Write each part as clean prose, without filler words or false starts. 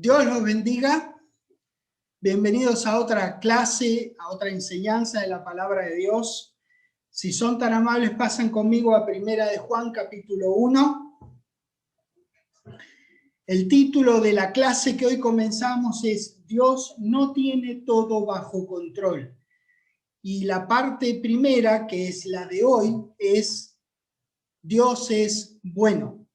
Dios los bendiga. Bienvenidos a otra clase, a otra enseñanza de la palabra de Dios. Si son tan amables, pasan conmigo a Primera de Juan, capítulo 1. El título de la clase que hoy comenzamos es Dios no tiene todo bajo control. Y la parte primera, que es la de hoy, es Dios es bueno.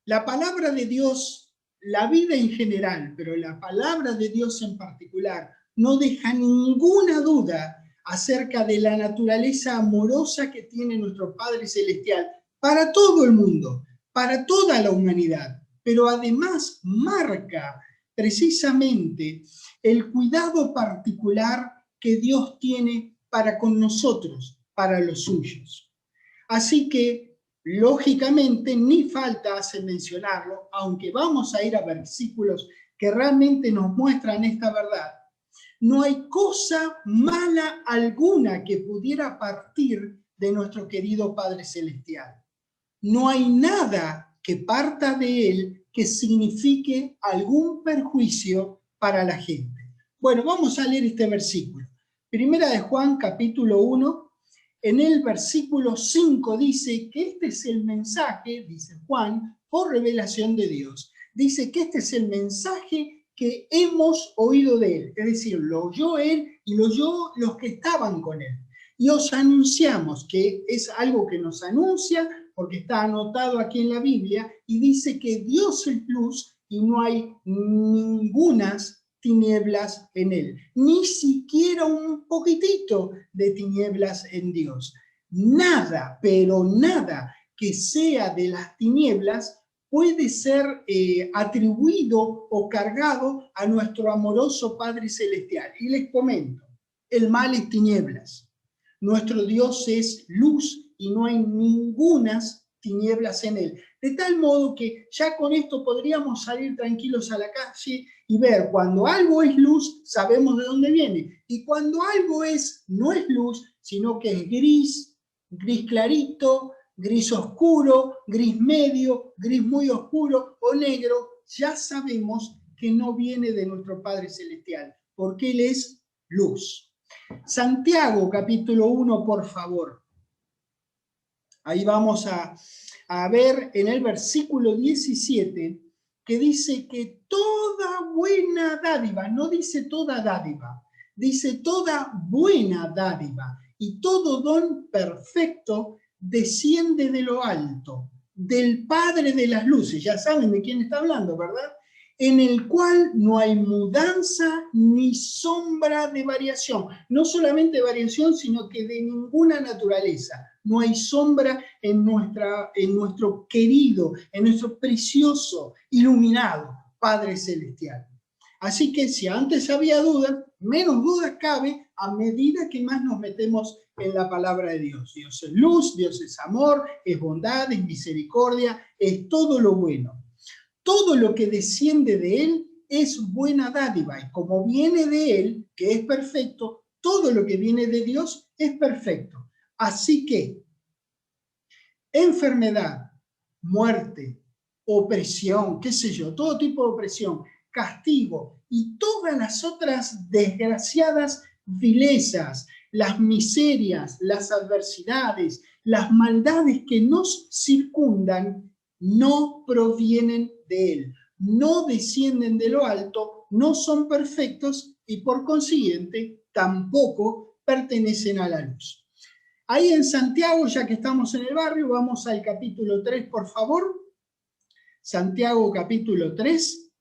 La palabra de Dios, la vida en general, pero la palabra de Dios en particular, no deja ninguna duda acerca de la naturaleza amorosa que tiene nuestro Padre Celestial para todo el mundo, para toda la humanidad, pero además marca precisamente el cuidado particular que Dios tiene para con nosotros, para los suyos. Así que, lógicamente, ni falta hace mencionarlo, aunque vamos a ir a versículos que realmente nos muestran esta verdad. No hay cosa mala alguna que pudiera partir de nuestro querido Padre Celestial. No hay nada que parta de Él que signifique algún perjuicio para la gente. Bueno, vamos a leer este versículo. Primera de Juan, capítulo 1. En el versículo 5 dice que este es el mensaje, dice Juan, por revelación de Dios. Dice que este es el mensaje que hemos oído de él. Es decir, lo oyó él y lo oyó los que estaban con él. Y os anunciamos, que es algo que nos anuncia porque está anotado aquí en la Biblia, y dice que Dios es luz y no hay ningunas tinieblas en él, ni siquiera un poquitito de tinieblas en Dios. Nada, pero nada que sea de las tinieblas puede ser atribuido o cargado a nuestro amoroso Padre Celestial. Y les comento, el mal es tinieblas. Nuestro Dios es luz y no hay ningunas tinieblas en él. De tal modo que ya con esto podríamos salir tranquilos a la calle y ver cuando algo es luz, sabemos de dónde viene. Y cuando algo no es luz, sino que es gris, gris clarito, gris oscuro, gris medio, gris muy oscuro o negro, ya sabemos que no viene de nuestro Padre Celestial, porque Él es luz. Santiago, capítulo 1, por favor. Ahí vamos a ver en el versículo 17, que dice que toda buena dádiva, no dice toda dádiva, dice toda buena dádiva y todo don perfecto desciende de lo alto, del Padre de las luces. Ya saben de quién está hablando, ¿verdad? En el cual no hay mudanza ni sombra de variación. No solamente variación, sino que de ninguna naturaleza. No hay sombra en nuestro querido, en nuestro precioso, iluminado Padre Celestial. Así que si antes había dudas, menos dudas cabe a medida que más nos metemos en la palabra de Dios. Dios es luz, Dios es amor, es bondad, es misericordia, es todo lo bueno. Todo lo que desciende de Él es buena dádiva, y como viene de Él, que es perfecto, todo lo que viene de Dios es perfecto. Así que enfermedad, muerte, opresión, qué sé yo, todo tipo de opresión, castigo y todas las otras desgraciadas vilezas, las miserias, las adversidades, las maldades que nos circundan, no provienen de Él, no descienden de lo alto, no son perfectos y por consiguiente tampoco pertenecen a la luz. Ahí en Santiago, ya que estamos en el barrio, vamos al capítulo 3, por favor. Santiago capítulo 3,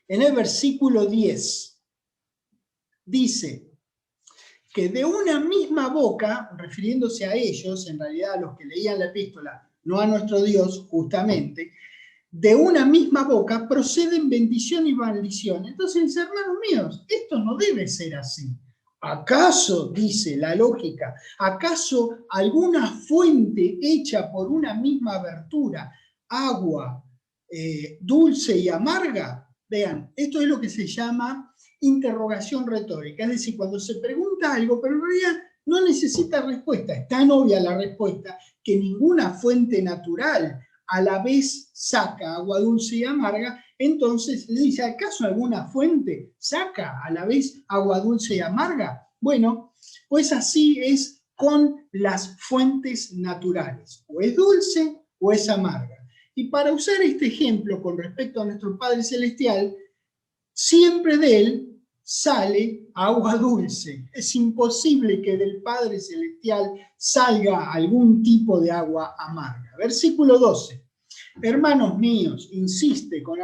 en el versículo 10, dice que de una misma boca, refiriéndose a ellos, en realidad a los que leían la epístola, no a nuestro Dios justamente, de una misma boca proceden bendición y maldición. Entonces, hermanos míos, esto no debe ser así. ¿Acaso, dice la lógica, acaso alguna fuente hecha por una misma abertura, agua dulce y amarga? Vean, esto es lo que se llama interrogación retórica, es decir, cuando se pregunta algo, pero en realidad no necesita respuesta, es tan obvia la respuesta que ninguna fuente natural, a la vez saca agua dulce y amarga, entonces le dice, ¿acaso alguna fuente saca a la vez agua dulce y amarga? Bueno, pues así es con las fuentes naturales, o es dulce o es amarga. Y para usar este ejemplo con respecto a nuestro Padre Celestial, siempre de Él sale agua dulce. Es imposible que del Padre Celestial salga algún tipo de agua amarga. Versículo 12. Hermanos míos, insiste con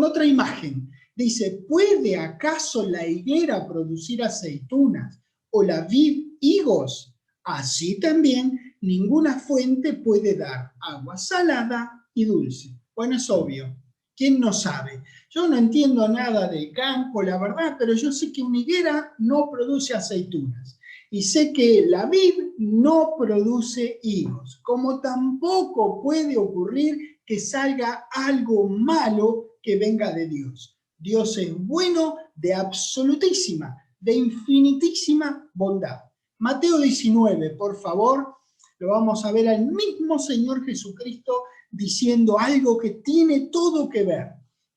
otra imagen. Dice, ¿puede acaso la higuera producir aceitunas o la vid higos? Así también ninguna fuente puede dar agua salada y dulce. Bueno, es obvio. ¿Quién no sabe? Yo no entiendo nada del campo, la verdad, pero yo sé que una higuera no produce aceitunas. Y sé que la vid no produce higos, como tampoco puede ocurrir que salga algo malo que venga de Dios. Dios es bueno, de absolutísima, de infinitísima bondad. Mateo 19, por favor, lo vamos a ver al mismo Señor Jesucristo diciendo algo que tiene todo que ver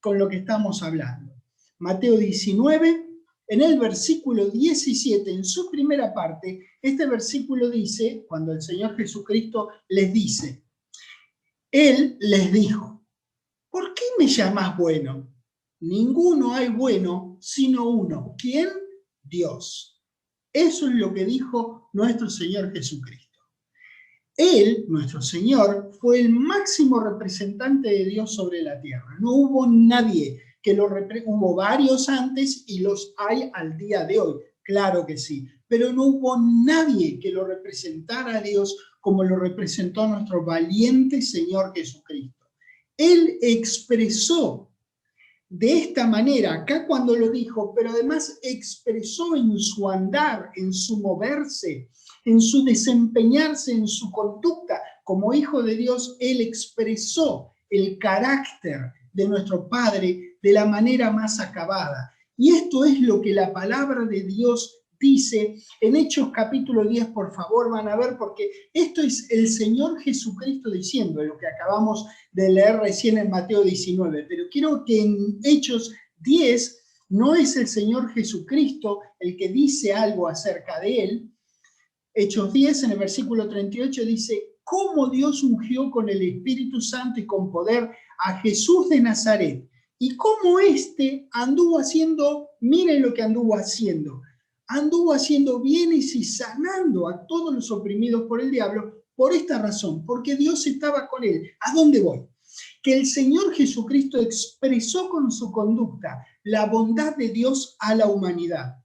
con lo que estamos hablando. Mateo 19, en el versículo 17, en su primera parte, este versículo dice, cuando el Señor Jesucristo les dice, Él les dijo, ¿por qué me llamás bueno? Ninguno hay bueno sino uno. ¿Quién? Dios. Eso es lo que dijo nuestro Señor Jesucristo. Él, nuestro Señor, fue el máximo representante de Dios sobre la tierra. No hubo nadie que lo representara. Hubo varios antes y los hay al día de hoy, claro que sí. Pero no hubo nadie que lo representara a Dios como lo representó nuestro valiente Señor Jesucristo. Él expresó de esta manera, acá cuando lo dijo, pero además expresó en su andar, en su moverse, en su desempeñarse, en su conducta. Como hijo de Dios, Él expresó el carácter de nuestro Padre de la manera más acabada. Y esto es lo que la palabra de Dios dice en Hechos capítulo 10, por favor, van a ver, porque esto es el Señor Jesucristo diciendo lo que acabamos de leer recién en Mateo 19, pero quiero que en Hechos 10 no es el Señor Jesucristo el que dice algo acerca de Él. Hechos 10, en el versículo 38, dice, cómo Dios ungió con el Espíritu Santo y con poder a Jesús de Nazaret, y cómo éste anduvo haciendo, miren lo que anduvo haciendo bienes y sanando a todos los oprimidos por el diablo, por esta razón, porque Dios estaba con él. ¿A dónde voy? Que el Señor Jesucristo expresó con su conducta la bondad de Dios a la humanidad.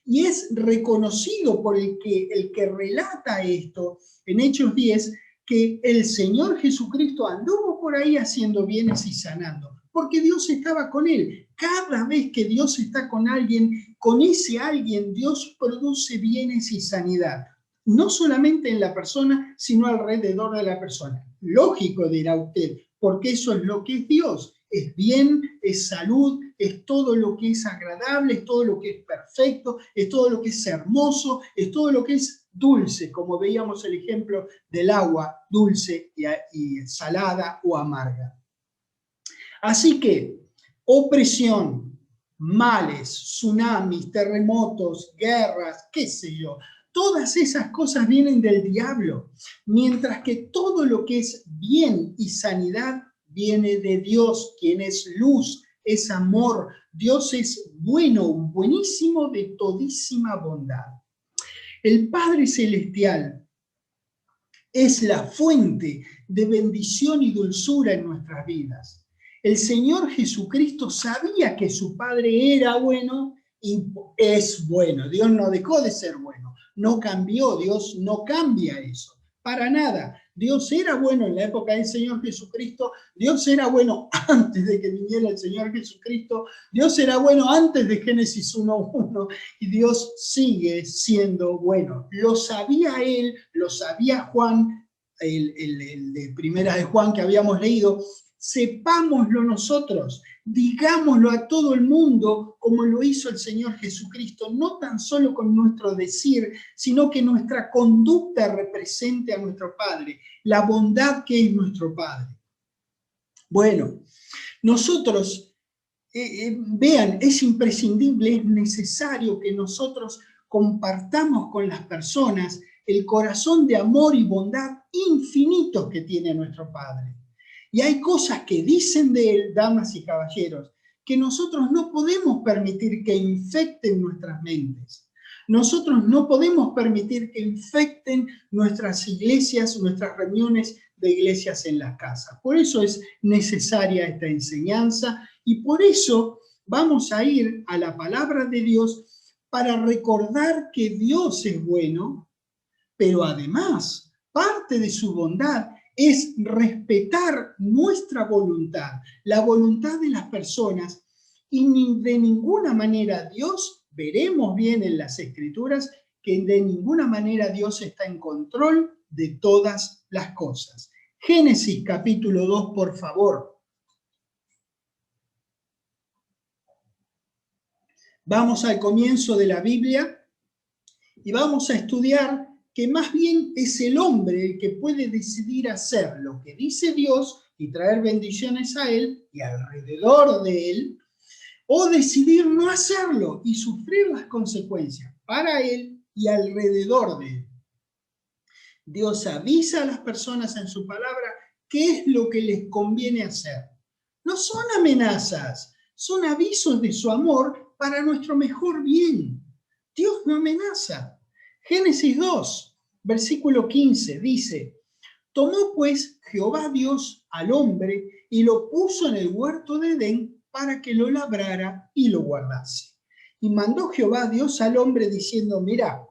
Y es reconocido por el que relata esto en Hechos 10, que el Señor Jesucristo anduvo por ahí haciendo bienes y sanando, porque Dios estaba con él. Cada vez que Dios está con alguien, con ese alguien Dios produce bienes y sanidad. No solamente en la persona, sino alrededor de la persona. Lógico, dirá usted, porque eso es lo que es Dios. Es bien, es salud, es todo lo que es agradable, es todo lo que es perfecto, es todo lo que es hermoso, es todo lo que es dulce, como veíamos el ejemplo del agua dulce y salada o amarga. Así que opresión, males, tsunamis, terremotos, guerras, qué sé yo, todas esas cosas vienen del diablo, mientras que todo lo que es bien y sanidad viene de Dios, quien es luz, es amor. Dios es bueno, buenísimo, de todísima bondad. El Padre Celestial es la fuente de bendición y dulzura en nuestras vidas. El Señor Jesucristo sabía que su Padre era bueno y es bueno. Dios no dejó de ser bueno, no cambió, Dios no cambia eso, para nada. Dios era bueno en la época del Señor Jesucristo, Dios era bueno antes de que viniera el Señor Jesucristo, Dios era bueno antes de Génesis 1:1 y Dios sigue siendo bueno. Lo sabía Él, lo sabía Juan, el de Primera de Juan que habíamos leído, sepámoslo nosotros, digámoslo a todo el mundo como lo hizo el Señor Jesucristo, no tan solo con nuestro decir, sino que nuestra conducta represente a nuestro Padre, la bondad que es nuestro Padre. Bueno, nosotros, vean, es imprescindible, es necesario que nosotros compartamos con las personas el corazón de amor y bondad infinitos que tiene nuestro Padre. Y hay cosas que dicen de Él, damas y caballeros, que nosotros no podemos permitir que infecten nuestras mentes. Nosotros no podemos permitir que infecten nuestras iglesias, nuestras reuniones de iglesias en las casas. Por eso es necesaria esta enseñanza y por eso vamos a ir a la palabra de Dios para recordar que Dios es bueno, pero además parte de su bondad es respetar nuestra voluntad, la voluntad de las personas, y de ninguna manera Dios, veremos bien en las Escrituras, que de ninguna manera Dios está en control de todas las cosas. Génesis capítulo 2, por favor. Vamos al comienzo de la Biblia y vamos a estudiar que más bien es el hombre el que puede decidir hacer lo que dice Dios y traer bendiciones a él y alrededor de él, o decidir no hacerlo y sufrir las consecuencias para él y alrededor de él. Dios avisa a las personas en su palabra qué es lo que les conviene hacer. No son amenazas, son avisos de su amor para nuestro mejor bien. Dios no amenaza. Génesis 2, versículo 15, dice: tomó pues Jehová Dios al hombre y lo puso en el huerto de Edén para que lo labrara y lo guardase. Y mandó Jehová Dios al hombre diciendo: mira,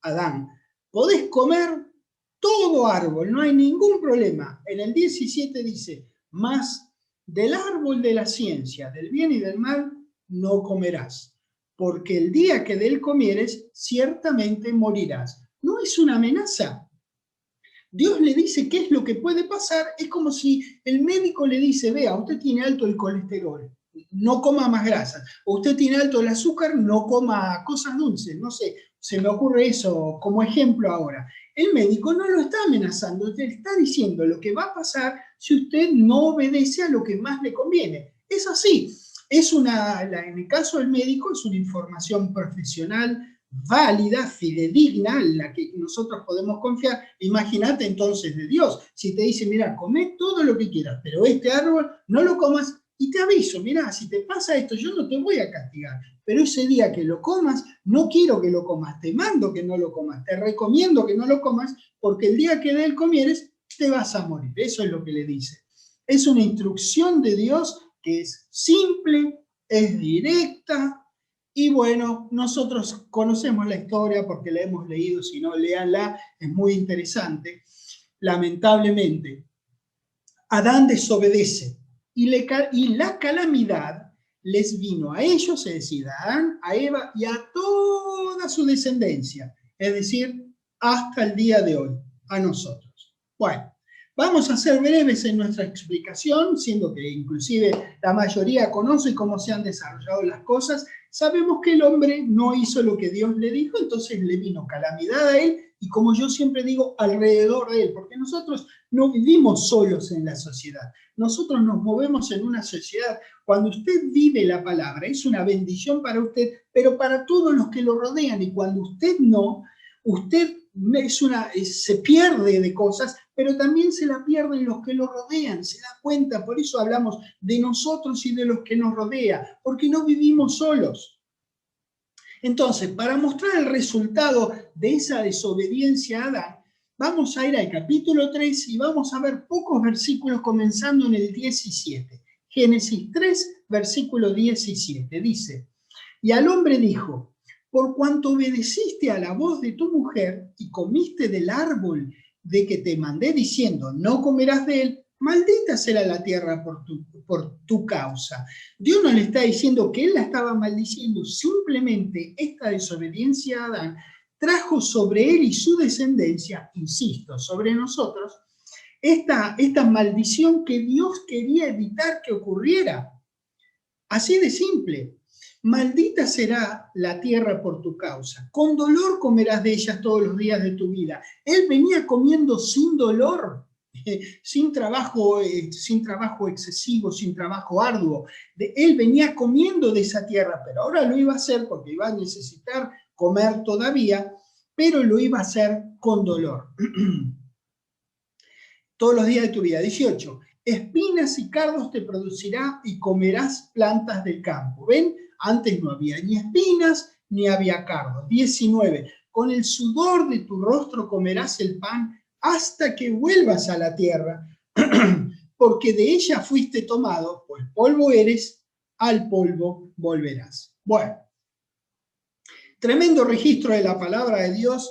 Adán, podés comer todo árbol, no hay ningún problema. En el 17 dice: mas del árbol de la ciencia, del bien y del mal, no comerás, porque el día que de él comieres, ciertamente morirás. No es una amenaza. Dios le dice qué es lo que puede pasar. Es como si el médico le dice: vea, usted tiene alto el colesterol, no coma más grasas. O usted tiene alto el azúcar, no coma cosas dulces. No sé, se me ocurre eso como ejemplo ahora. El médico no lo está amenazando, le está diciendo lo que va a pasar si usted no obedece a lo que más le conviene. Es así. En el caso del médico, es una información profesional válida, fidedigna, en la que nosotros podemos confiar. Imagínate entonces de Dios, si te dice: mira, come todo lo que quieras, pero este árbol no lo comas, y te aviso: mira, si te pasa esto, yo no te voy a castigar, pero ese día que lo comas, no quiero que lo comas, te mando que no lo comas, te recomiendo que no lo comas, porque el día que de él comieres, te vas a morir. Eso es lo que le dice. Es una instrucción de Dios que es simple, es directa. Y bueno, nosotros conocemos la historia porque la hemos leído, si no, léanla, es muy interesante. Lamentablemente, Adán desobedece y la calamidad les vino a ellos, es decir, a Adán, a Eva y a toda su descendencia, es decir, hasta el día de hoy, a nosotros. Bueno, vamos a ser breves en nuestra explicación, siendo que inclusive la mayoría conoce cómo se han desarrollado las cosas. Sabemos que el hombre no hizo lo que Dios le dijo, entonces le vino calamidad a él y, como yo siempre digo, alrededor de él, porque nosotros no vivimos solos en la sociedad, nosotros nos movemos en una sociedad. Cuando usted vive la palabra, es una bendición para usted, pero para todos los que lo rodean, y cuando usted no, usted se pierde de cosas, pero también se la pierden los que lo rodean, se da cuenta. Por eso hablamos de nosotros y de los que nos rodean, porque no vivimos solos. Entonces, para mostrar el resultado de esa desobediencia a Adán, vamos a ir al capítulo 3 y vamos a ver pocos versículos comenzando en el 17. Génesis 3, versículo 17, dice: y al hombre dijo: por cuanto obedeciste a la voz de tu mujer y comiste del árbol de que te mandé diciendo: no comerás de él, maldita será la tierra por tu causa. Dios no le está diciendo que él la estaba maldiciendo, simplemente esta desobediencia a Adán trajo sobre él y su descendencia, insisto, sobre nosotros, esta maldición que Dios quería evitar que ocurriera. Así de simple. Maldita será la tierra por tu causa. Con dolor comerás de ellas todos los días de tu vida. Él venía comiendo sin dolor, sin trabajo excesivo, sin trabajo arduo. Él venía comiendo de esa tierra, pero ahora lo iba a hacer porque iba a necesitar comer todavía, pero lo iba a hacer con dolor. Todos los días de tu vida. 18. Espinas y cardos te producirá y comerás plantas del campo. ¿Ven? Antes no había ni espinas ni había cardos. 19. Con el sudor de tu rostro comerás el pan hasta que vuelvas a la tierra, porque de ella fuiste tomado, pues polvo eres, al polvo volverás. Bueno, tremendo registro de la palabra de Dios.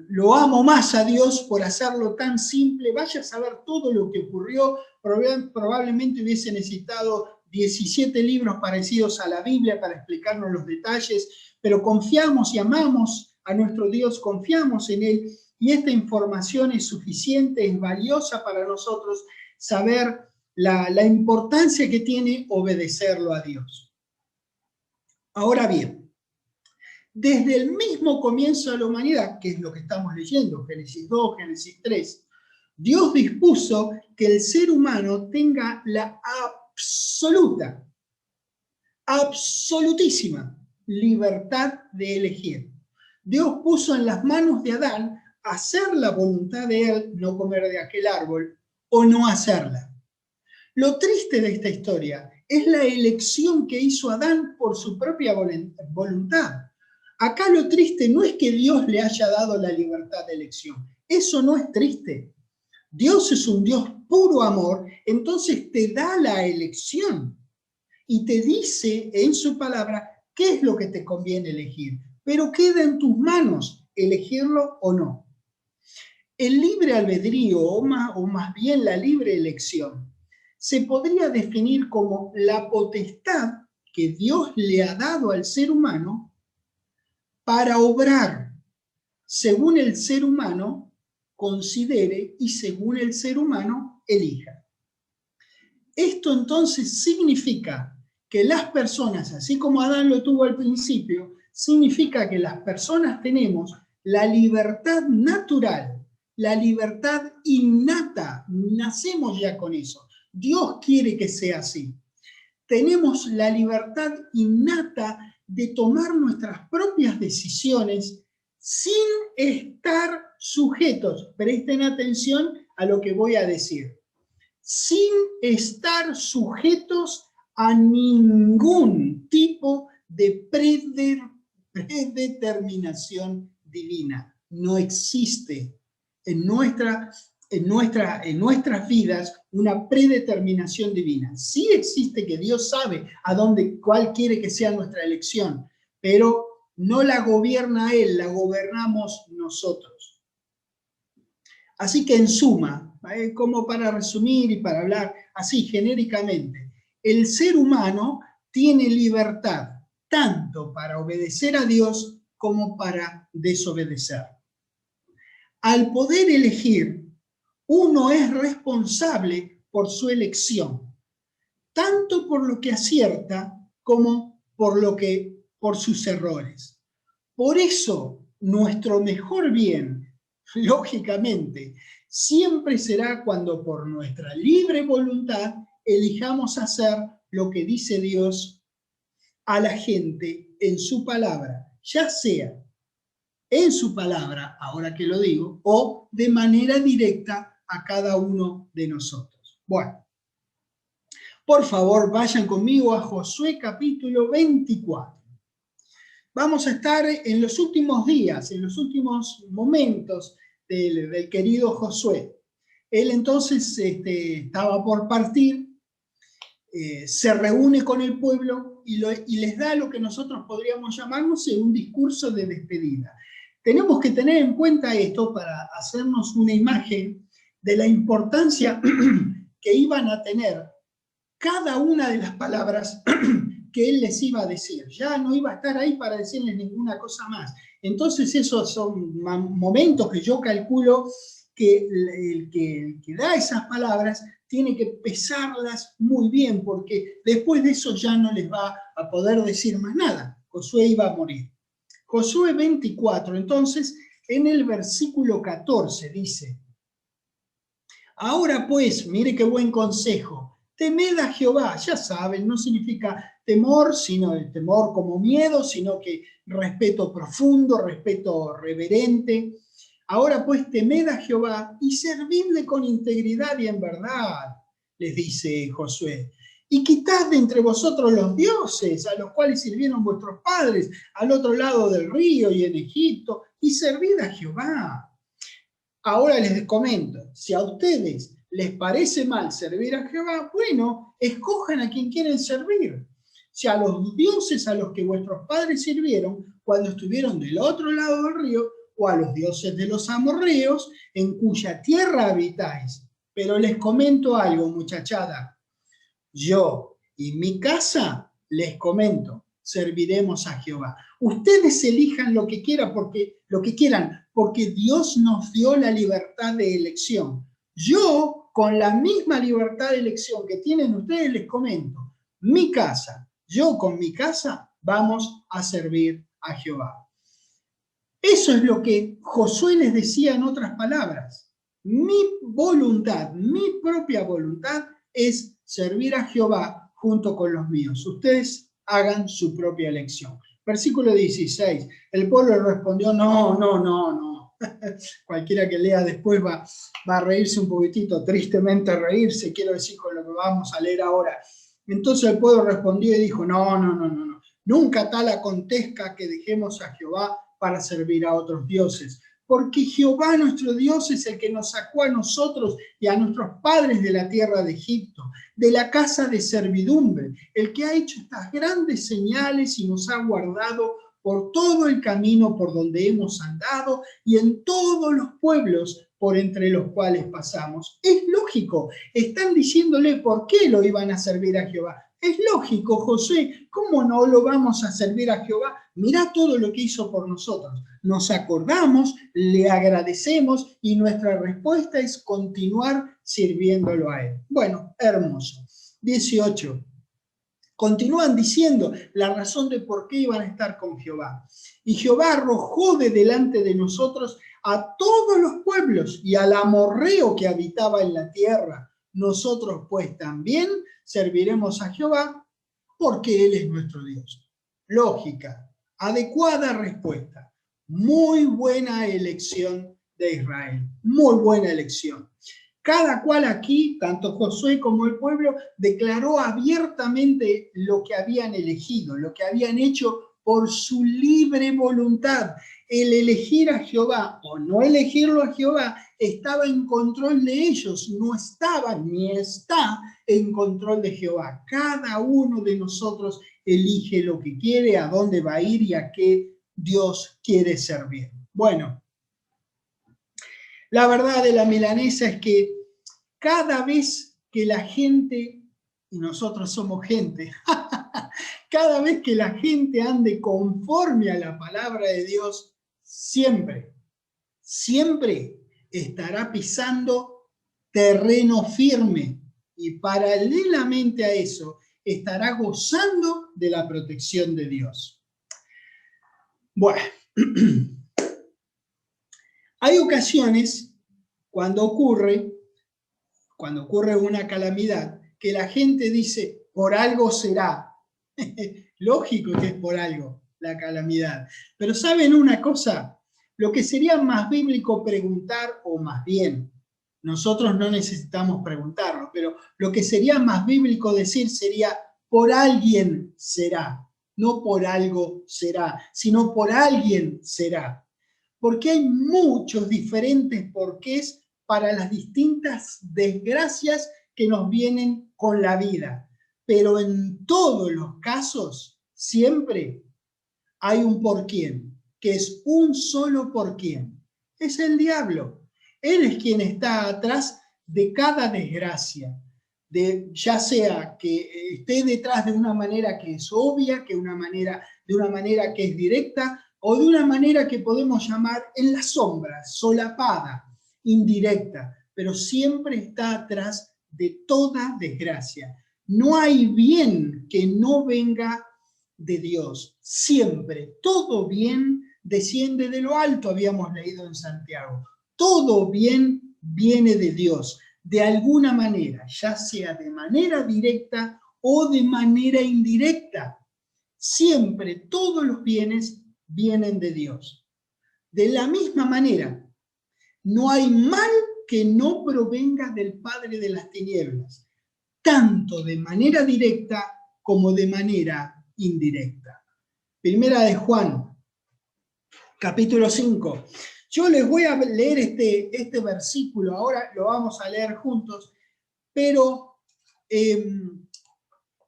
Lo amo más a Dios por hacerlo tan simple. Vaya a saber todo lo que ocurrió. Probablemente hubiese necesitado 17 libros parecidos a la Biblia para explicarnos los detalles, pero confiamos y amamos a nuestro Dios, confiamos en Él, y esta información es suficiente, es valiosa para nosotros saber la importancia que tiene obedecerlo a Dios. Ahora bien, desde el mismo comienzo de la humanidad, que es lo que estamos leyendo, Génesis 2, Génesis 3, Dios dispuso que el ser humano tenga la absolutísima libertad de elegir. Dios puso en las manos de Adán hacer la voluntad de él, no comer de aquel árbol, o no hacerla. Lo triste de esta historia es la elección que hizo Adán por su propia voluntad. Acá lo triste no es que Dios le haya dado la libertad de elección. Eso no es triste. Dios es un Dios puro amor, entonces te da la elección y te dice en su palabra qué es lo que te conviene elegir, pero queda en tus manos elegirlo o no. El libre albedrío, o más bien la libre elección, se podría definir como la potestad que Dios le ha dado al ser humano para obrar según el ser humano considere y según el ser humano elija. Esto entonces significa que las personas, así como Adán lo tuvo al principio, significa que las personas tenemos la libertad natural, la libertad innata, nacemos ya con eso. Dios quiere que sea así. Tenemos la libertad innata de tomar nuestras propias decisiones sin estar sujetos, presten atención a lo que voy a decir, sin estar sujetos a ningún tipo de predeterminación divina. No existe en nuestras vidas una predeterminación divina. Sí existe que Dios sabe cuál quiere que sea nuestra elección, pero no la gobierna Él, la gobernamos nosotros. Así que en suma, como para resumir y para hablar así genéricamente, el ser humano tiene libertad tanto para obedecer a Dios como para desobedecer. Al poder elegir, uno es responsable por su elección, tanto por lo que acierta como por sus errores. Por eso, nuestro mejor bien, lógicamente, siempre será cuando por nuestra libre voluntad elijamos hacer lo que dice Dios a la gente en su palabra, ya sea en su palabra, ahora que lo digo, o de manera directa a cada uno de nosotros. Bueno, por favor, vayan conmigo a Josué capítulo 24. Vamos a estar en los últimos días, en los últimos momentos del querido Josué. Él entonces estaba por partir, se reúne con el pueblo y les da lo que nosotros podríamos llamarnos un discurso de despedida. Tenemos que tener en cuenta esto para hacernos una imagen de la importancia que iban a tener cada una de las palabras que él les iba a decir. Ya no iba a estar ahí para decirles ninguna cosa más. Entonces esos son momentos que yo calculo que el que da esas palabras tiene que pesarlas muy bien, porque después de eso ya no les va a poder decir más nada. Josué iba a morir. Josué 24, entonces, en el versículo 14 dice: ahora pues, mire qué buen consejo, temed a Jehová. Ya saben, no significa temor, sino el temor como miedo, sino que respeto profundo, respeto reverente. Ahora pues, temed a Jehová y servidle con integridad y en verdad, les dice Josué. Y quitad de entre vosotros los dioses a los cuales sirvieron vuestros padres al otro lado del río y en Egipto, y servid a Jehová. Ahora les comento, si a ustedes les parece mal servir a Jehová, bueno, escojan a quien quieren servir. Si a los dioses a los que vuestros padres sirvieron cuando estuvieron del otro lado del río, o a los dioses de los amorreos en cuya tierra habitáis. Pero les comento algo, muchachada. Yo y mi casa, les comento, serviremos a Jehová. Ustedes elijan lo que quieran, porque Dios nos dio la libertad de elección. Yo, con la misma libertad de elección que tienen ustedes, les comento, mi casa, yo con mi casa, vamos a servir a Jehová. Eso es lo que Josué les decía en otras palabras. Mi voluntad, mi propia voluntad es servir a Jehová junto con los míos. Ustedes hagan su propia elección. Versículo 16. El pueblo respondió, no. Cualquiera que lea después va a reírse un poquitito, tristemente reírse, quiero decir, con lo que vamos a leer ahora. Entonces el pueblo respondió y dijo, no. Nunca tal acontezca que dejemos a Jehová para servir a otros dioses. Porque Jehová nuestro Dios es el que nos sacó a nosotros y a nuestros padres de la tierra de Egipto, de la casa de servidumbre, el que ha hecho estas grandes señales y nos ha guardado por todo el camino por donde hemos andado y en todos los pueblos por entre los cuales pasamos. Es lógico, están diciéndole por qué lo iban a servir a Jehová. Es lógico, José, ¿cómo no lo vamos a servir a Jehová? Mirá todo lo que hizo por nosotros. Nos acordamos, le agradecemos y nuestra respuesta es continuar sirviéndolo a él. Bueno, hermoso. 18. Continúan diciendo la razón de por qué iban a estar con Jehová. Y Jehová arrojó de delante de nosotros a todos los pueblos y al amorreo que habitaba en la tierra. Nosotros pues también serviremos a Jehová porque Él es nuestro Dios. Lógica, adecuada respuesta. Muy buena elección de Israel. Muy buena elección. Cada cual aquí, tanto Josué como el pueblo, declaró abiertamente lo que habían elegido, lo que habían hecho por su libre voluntad. El elegir a Jehová o no elegirlo a Jehová estaba en control de ellos, no estaba ni está en control de Jehová. Cada uno de nosotros elige lo que quiere, a dónde va a ir y a qué Dios quiere servir. Bueno, la verdad de la milanesa es que cada vez que la gente, y nosotros somos gente, cada vez que la gente ande conforme a la palabra de Dios, siempre estará pisando terreno firme y paralelamente a eso estará gozando de la protección de Dios. Bueno, hay ocasiones cuando ocurre una calamidad que la gente dice, por algo será. Lógico que es por algo la calamidad. Pero ¿saben una cosa? Lo que sería más bíblico preguntar, o más bien, nosotros no necesitamos preguntarlo, pero lo que sería más bíblico decir sería, por alguien será. No por algo será, sino por alguien será. Porque hay muchos diferentes porqués para las distintas desgracias que nos vienen con la vida. Pero en todos los casos, siempre hay un por quién, que es un solo por quién. Es el diablo. Él es quien está atrás de cada desgracia. ya sea que esté detrás de una manera que es obvia, de una manera que es directa, o de una manera que podemos llamar en la sombra, solapada, indirecta, pero siempre está atrás de toda desgracia. No hay bien que no venga de Dios. Siempre, todo bien desciende de lo alto, habíamos leído en Santiago. Todo bien viene de Dios, de alguna manera, ya sea de manera directa o de manera indirecta. Siempre todos los bienes vienen de Dios. De la misma manera, no hay mal que no provenga del Padre de las tinieblas, tanto de manera directa como de manera indirecta. Primera de Juan, capítulo 5. Yo les voy a leer este versículo, ahora lo vamos a leer juntos, pero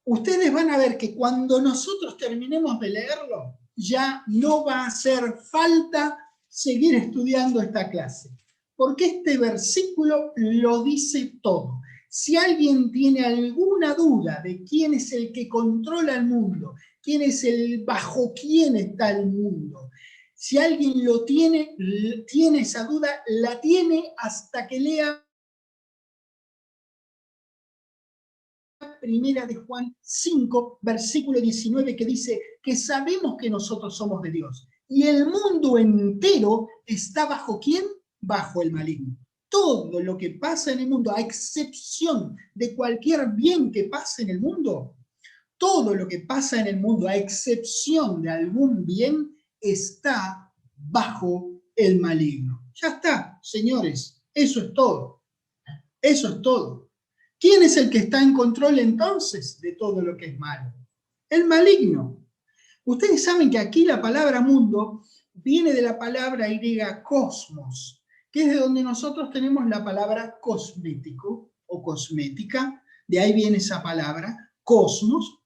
ustedes van a ver que cuando nosotros terminemos de leerlo, ya no va a hacer falta seguir estudiando esta clase, porque este versículo lo dice todo. Si alguien tiene alguna duda de quién es el que controla el mundo, quién es bajo quién está el mundo, si alguien lo tiene esa duda, la tiene hasta que lea Primera de Juan 5, versículo 19, que dice que sabemos que nosotros somos de Dios y el mundo entero está bajo ¿quién? Bajo el maligno. Todo lo que pasa en el mundo, a excepción de cualquier bien que pase en el mundo, todo lo que pasa en el mundo, a excepción de algún bien, está bajo el maligno. Ya está, señores, eso es todo. Eso es todo. ¿Quién es el que está en control entonces de todo lo que es malo? El maligno. Ustedes saben que aquí la palabra mundo viene de la palabra griega cosmos, que es de donde nosotros tenemos la palabra cosmético o cosmética, de ahí viene esa palabra, cosmos,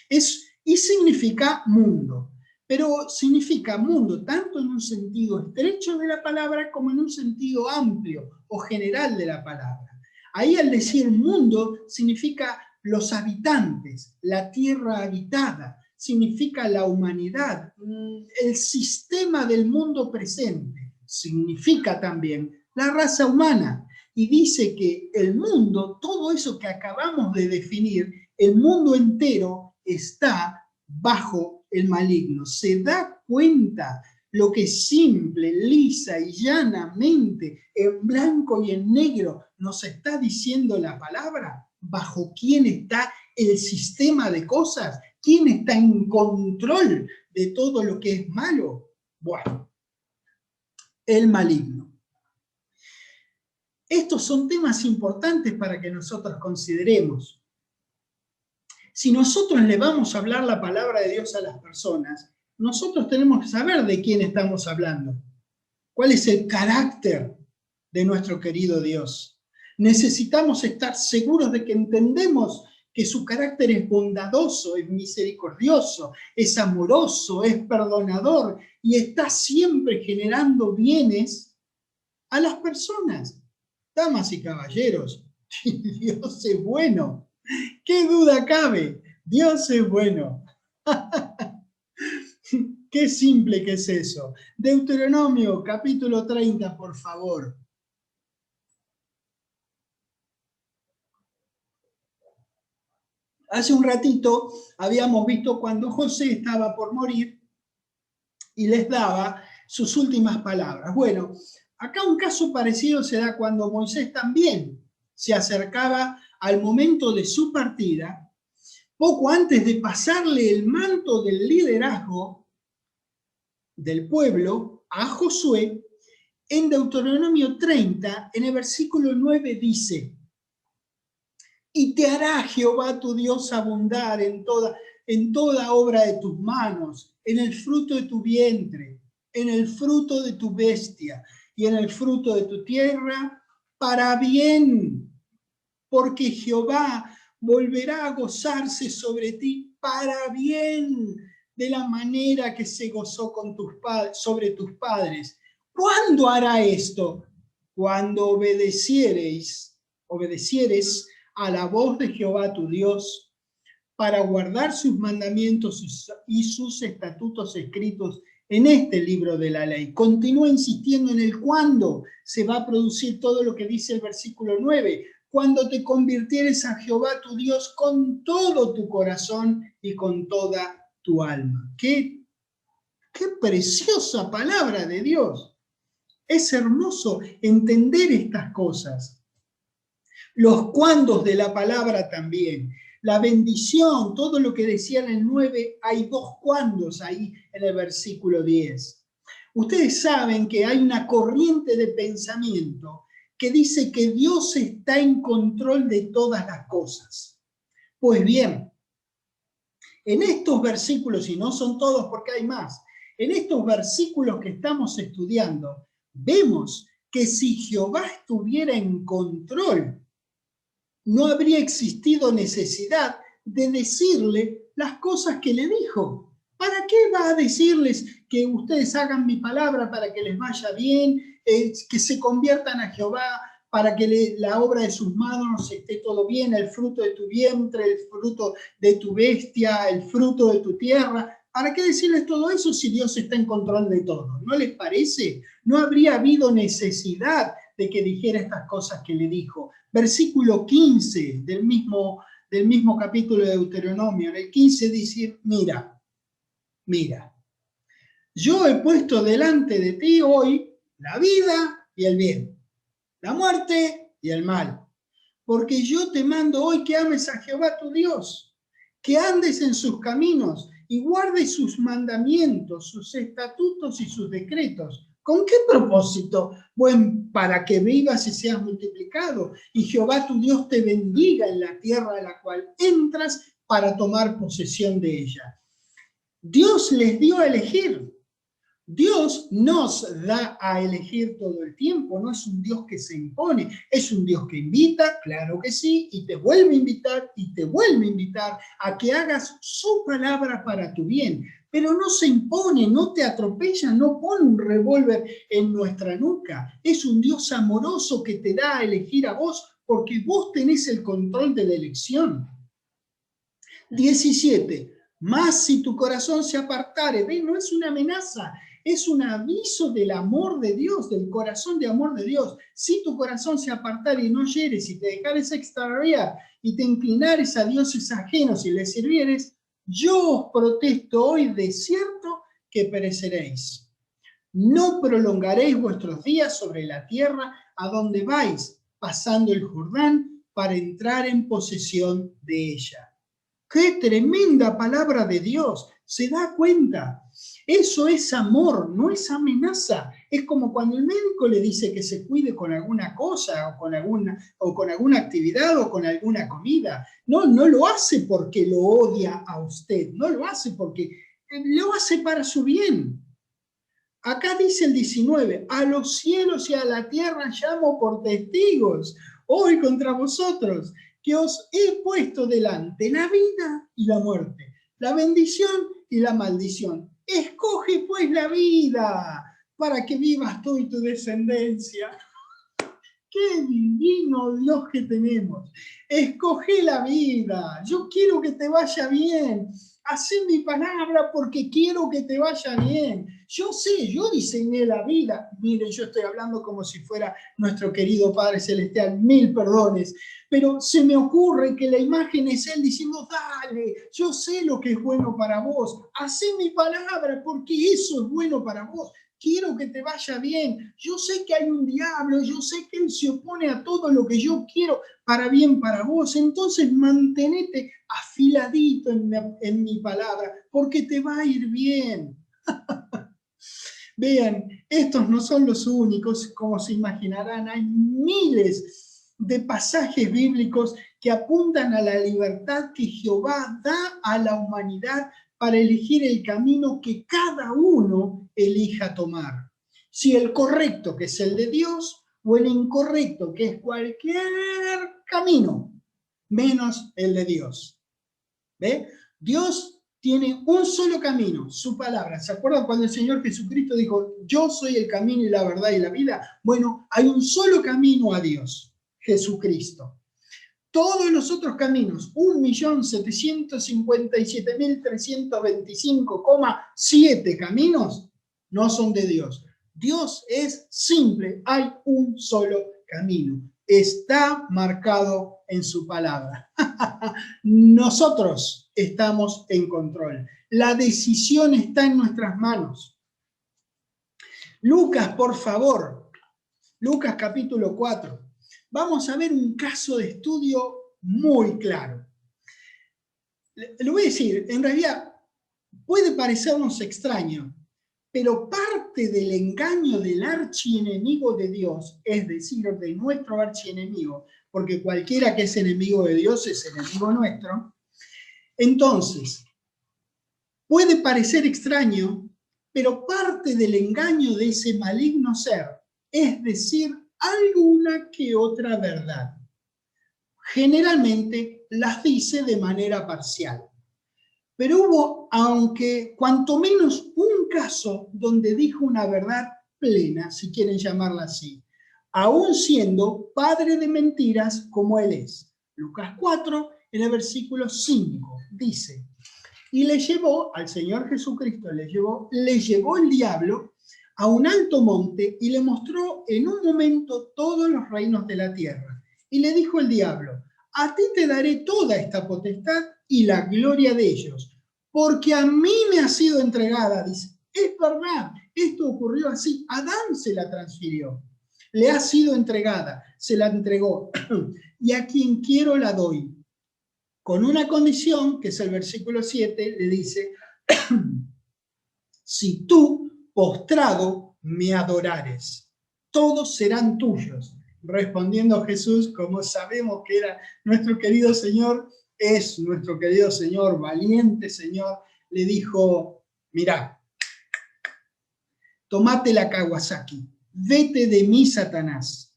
y significa mundo, pero significa mundo tanto en un sentido estrecho de la palabra como en un sentido amplio o general de la palabra. Ahí al decir mundo significa los habitantes, la tierra habitada, significa la humanidad, el sistema del mundo presente, significa también la raza humana. Y dice que el mundo, todo eso que acabamos de definir, el mundo entero está bajo el maligno. ¿Se da cuenta lo que simple, lisa y llanamente, en blanco y en negro, nos está diciendo la palabra? ¿Bajo quién está el sistema de cosas? ¿Quién está en control de todo lo que es malo? Bueno, el maligno. Estos son temas importantes para que nosotros consideremos. Si nosotros le vamos a hablar la palabra de Dios a las personas, nosotros tenemos que saber de quién estamos hablando. ¿Cuál es el carácter de nuestro querido Dios? Necesitamos estar seguros de que entendemos que su carácter es bondadoso, es misericordioso, es amoroso, es perdonador y está siempre generando bienes a las personas. Damas y caballeros, Dios es bueno. ¿Qué duda cabe? Dios es bueno. Qué simple que es eso. Deuteronomio, capítulo 30, por favor. Hace un ratito habíamos visto cuando José estaba por morir y les daba sus últimas palabras. Bueno, acá un caso parecido se da cuando Moisés también se acercaba al momento de su partida, poco antes de pasarle el manto del liderazgo del pueblo a Josué. En Deuteronomio 30, en el versículo 9 dice: y te hará Jehová tu Dios abundar en toda obra de tus manos, en el fruto de tu vientre, en el fruto de tu bestia y en el fruto de tu tierra, para bien, porque Jehová volverá a gozarse sobre ti para bien, de la manera que se gozó sobre tus padres. ¿Cuándo hará esto? Cuando obedecieres a la voz de Jehová tu Dios, para guardar sus mandamientos y sus estatutos escritos en este libro de la ley. Continúa insistiendo en el cuándo se va a producir todo lo que dice el versículo 9. Cuando te convirtieres a Jehová tu Dios con todo tu corazón y con toda tu alma. ¡Qué preciosa palabra de Dios! Es hermoso entender estas cosas. Los cuándos de la palabra también. La bendición, todo lo que decía en el 9, hay dos cuándos ahí en el versículo 10. Ustedes saben que hay una corriente de pensamiento que dice que Dios está en control de todas las cosas. Pues bien, en estos versículos, y no son todos porque hay más, en estos versículos que estamos estudiando, vemos que si Jehová estuviera en control, no habría existido necesidad de decirle las cosas que le dijo. ¿Para qué va a decirles que ustedes hagan mi palabra para que les vaya bien, que se conviertan a Jehová, para que la obra de sus manos esté todo bien, el fruto de tu vientre, el fruto de tu bestia, el fruto de tu tierra? ¿Para qué decirles todo eso si Dios está en control de todo? ¿No les parece? No habría habido necesidad de que dijera estas cosas que le dijo. Versículo 15 del mismo capítulo de Deuteronomio. En el 15 dice, mira, yo he puesto delante de ti hoy la vida y el bien, la muerte y el mal. Porque yo te mando hoy que ames a Jehová tu Dios, que andes en sus caminos y guardes sus mandamientos, sus estatutos y sus decretos. ¿Con qué propósito? Bueno, para que vivas y seas multiplicado, y Jehová tu Dios te bendiga en la tierra a la cual entras para tomar posesión de ella. Dios les dio a elegir. Dios nos da a elegir todo el tiempo, no es un Dios que se impone, es un Dios que invita, claro que sí, y te vuelve a invitar y te vuelve a invitar a que hagas su palabra para tu bien, pero no se impone, no te atropella, no pone un revólver en nuestra nuca, es un Dios amoroso que te da a elegir a vos porque vos tenés el control de la elección. 17. Más si tu corazón se apartare, ¿ves? No es una amenaza, es un aviso del amor de Dios, del corazón de amor de Dios. Si tu corazón se apartare y no hieres, y te dejares extraviar, y te inclinares a dioses ajenos y les sirvieres, yo os protesto hoy de cierto que pereceréis. No prolongaréis vuestros días sobre la tierra a donde vais, pasando el Jordán, para entrar en posesión de ella. ¡Qué tremenda palabra de Dios! ¿Se da cuenta? Eso es amor, no es amenaza. Es como cuando el médico le dice que se cuide con alguna cosa o con alguna actividad o con alguna comida. No lo hace porque lo odia a usted, no lo hace porque lo hace para su bien. Acá dice el 19, a los cielos y a la tierra llamo por testigos hoy contra vosotros, que os he puesto delante la vida y la muerte, la bendición y la maldición. Escoge pues la vida para que vivas tú y tu descendencia. ¡Qué divino Dios que tenemos! Escoge la vida. Yo quiero que te vaya bien. Hacé mi palabra porque quiero que te vaya bien. Yo sé, yo diseñé la vida. Miren, yo estoy hablando como si fuera nuestro querido Padre Celestial. 1000 perdones. Pero se me ocurre que la imagen es Él diciendo, dale, yo sé lo que es bueno para vos. Hacé mi palabra porque eso es bueno para vos. Quiero que te vaya bien. Yo sé que hay un diablo, yo sé que él se opone a todo lo que yo quiero para bien para vos. Entonces mantenete afiladito en mi palabra, porque te va a ir bien. Vean, estos no son los únicos, como se imaginarán, hay miles de pasajes bíblicos que apuntan a la libertad que Jehová da a la humanidad para elegir el camino que cada uno elija tomar. Si el correcto, que es el de Dios, o el incorrecto, que es cualquier camino, menos el de Dios. ¿Ve? Dios tiene un solo camino, su palabra. ¿Se acuerdan cuando el Señor Jesucristo dijo, yo soy el camino y la verdad y la vida? Bueno, hay un solo camino a Dios, Jesucristo. Todos los otros caminos, 1.757.325,7 caminos, no son de Dios. Dios es simple, hay un solo camino. Está marcado en su palabra. Nosotros estamos en control. La decisión está en nuestras manos. Lucas, por favor. Lucas capítulo 4. Vamos a ver un caso de estudio muy claro. Le voy a decir, en realidad puede parecernos extraño, pero parte del engaño del archienemigo de Dios, es decir, de nuestro archienemigo, porque cualquiera que es enemigo de Dios es enemigo nuestro, entonces, puede parecer extraño, pero parte del engaño de ese maligno ser es decir alguna que otra verdad. Generalmente las dice de manera parcial. Pero hubo, aunque cuanto menos un caso donde dijo una verdad plena, si quieren llamarla así, aún siendo padre de mentiras como él es. Lucas 4, en el versículo 5, dice, y le llevó, al Señor Jesucristo le llevó el diablo a un alto monte y le mostró en un momento todos los reinos de la tierra. Y le dijo el diablo, a ti te daré toda esta potestad y la gloria de ellos, porque a mí me ha sido entregada. Dice, es verdad, esto ocurrió así, Adán se la transfirió, le ha sido entregada, se la entregó, y a quien quiero la doy. Con una condición, que es el versículo 7, le dice, si tú, postrado, me adorares, todos serán tuyos. Respondiendo Jesús, como sabemos que era nuestro querido Señor, es nuestro querido Señor, valiente Señor, le dijo, mirá, tomate la Kawasaki, vete de mí, Satanás,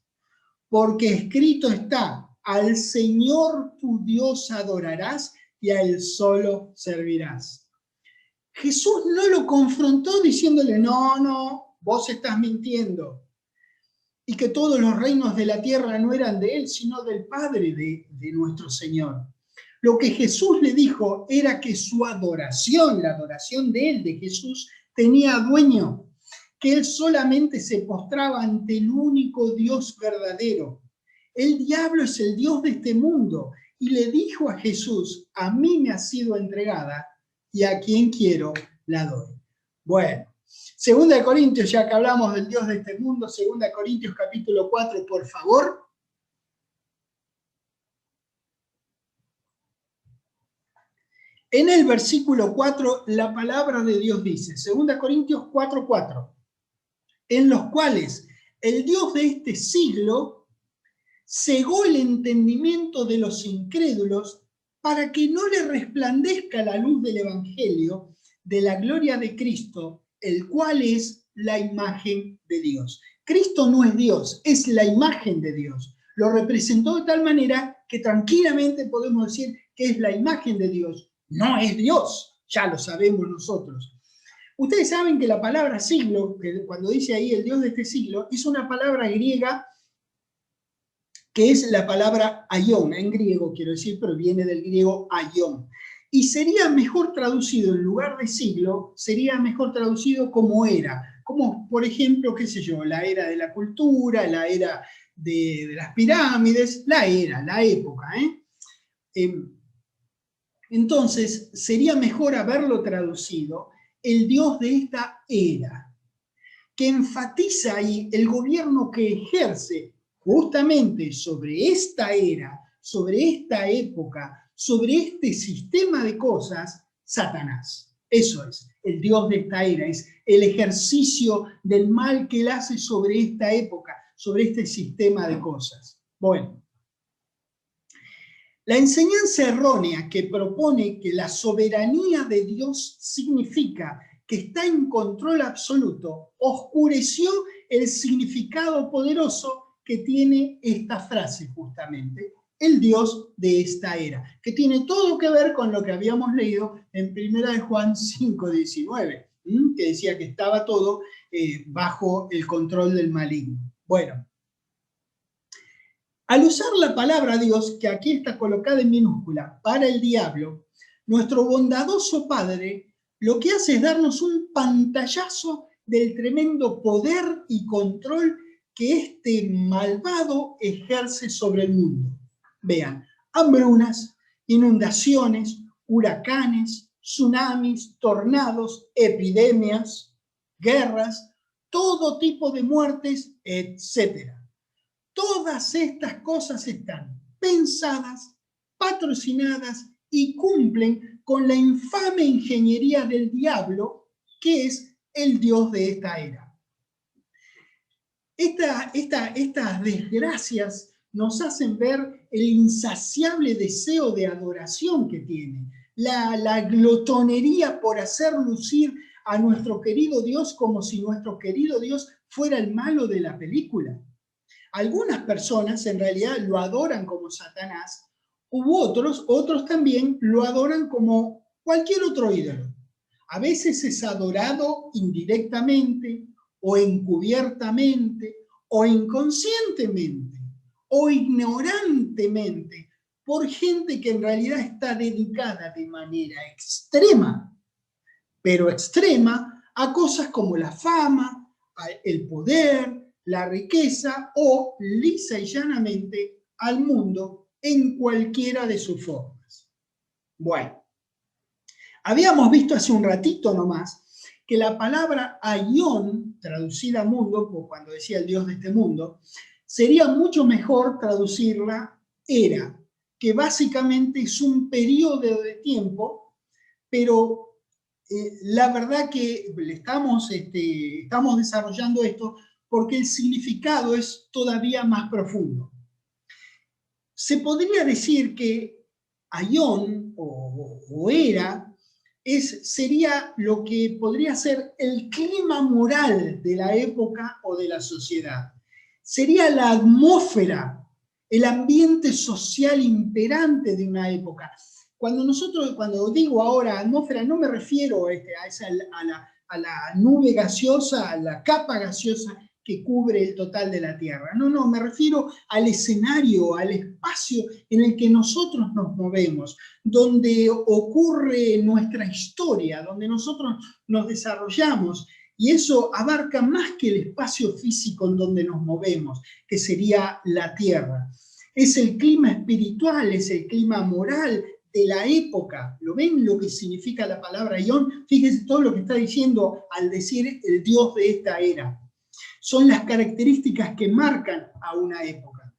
porque escrito está, al Señor tu Dios adorarás y a Él solo servirás. Jesús no lo confrontó diciéndole, no, vos estás mintiendo. Y que todos los reinos de la tierra no eran de Él, sino del Padre de nuestro Señor. Lo que Jesús le dijo era que su adoración, la adoración de Él, de Jesús, tenía dueño, que Él solamente se postraba ante el único Dios verdadero. El diablo es el Dios de este mundo, y le dijo a Jesús, a mí me ha sido entregada, y a quien quiero la doy. Bueno, 2 Corintios, ya que hablamos del Dios de este mundo, 2 Corintios capítulo 4, por favor. En el versículo 4, la palabra de Dios dice, 2 Corintios 4:4, en los cuales el Dios de este siglo cegó el entendimiento de los incrédulos para que no le resplandezca la luz del Evangelio de la gloria de Cristo, el cual es la imagen de Dios. Cristo no es Dios, es la imagen de Dios. Lo representó de tal manera que tranquilamente podemos decir que es la imagen de Dios. No es Dios, ya lo sabemos nosotros. Ustedes saben que la palabra siglo, que cuando dice ahí el Dios de este siglo, es una palabra griega que es la palabra aion, en griego quiero decir, pero viene del griego aion. Y sería mejor traducido, en lugar de siglo, sería mejor traducido como era. Como, por ejemplo, qué sé yo, la era de la cultura, la era de las pirámides, la época. Entonces, sería mejor haberlo traducido el Dios de esta era, que enfatiza ahí el gobierno que ejerce justamente sobre esta era, sobre esta época, sobre este sistema de cosas, Satanás. Eso es, el Dios de esta era, es el ejercicio del mal que él hace sobre esta época, sobre este sistema de cosas. Bueno, la enseñanza errónea que propone que la soberanía de Dios significa que está en control absoluto, oscureció el significado poderoso que tiene esta frase justamente, el Dios de esta era, que tiene todo que ver con lo que habíamos leído en 1 Juan 5:19, que decía que estaba todo bajo el control del maligno. Bueno, Al usar la palabra Dios, que aquí está colocada en minúscula, para el diablo, nuestro bondadoso Padre lo que hace es darnos un pantallazo del tremendo poder y control que este malvado ejerce sobre el mundo. Vean, hambrunas, inundaciones, huracanes, tsunamis, tornados, epidemias, guerras, todo tipo de muertes, etc. Todas estas cosas están pensadas, patrocinadas y cumplen con la infame ingeniería del diablo, que es el Dios de esta era. Estas desgracias nos hacen ver el insaciable deseo de adoración que tiene, la glotonería por hacer lucir a nuestro querido Dios como si nuestro querido Dios fuera el malo de la película. Algunas personas en realidad lo adoran como Satanás, otros también lo adoran como cualquier otro ídolo. A veces es adorado indirectamente o encubiertamente o inconscientemente o ignorantemente por gente que en realidad está dedicada de manera extrema, pero extrema, a cosas como la fama, el poder, la riqueza o lisa y llanamente al mundo en cualquiera de sus formas. Bueno, habíamos visto hace un ratito nomás que la palabra aión, traducida a mundo, cuando decía el Dios de este mundo, sería mucho mejor traducirla era, que básicamente es un periodo de tiempo, pero la verdad que estamos desarrollando esto porque el significado es todavía más profundo. Se podría decir que aión o era sería lo que podría ser el clima moral de la época o de la sociedad. Sería la atmósfera, el ambiente social imperante de una época. Cuando digo ahora atmósfera, no me refiero a la nube gaseosa, a la capa gaseosa que cubre el total de la Tierra. No, me refiero al escenario, al espacio en el que nosotros nos movemos, donde ocurre nuestra historia, donde nosotros nos desarrollamos, y eso abarca más que el espacio físico en donde nos movemos, que sería la Tierra. Es el clima espiritual, es el clima moral de la época. ¿Lo ven lo que significa la palabra aión? Fíjense todo lo que está diciendo al decir el Dios de esta era. Son las características que marcan a una época.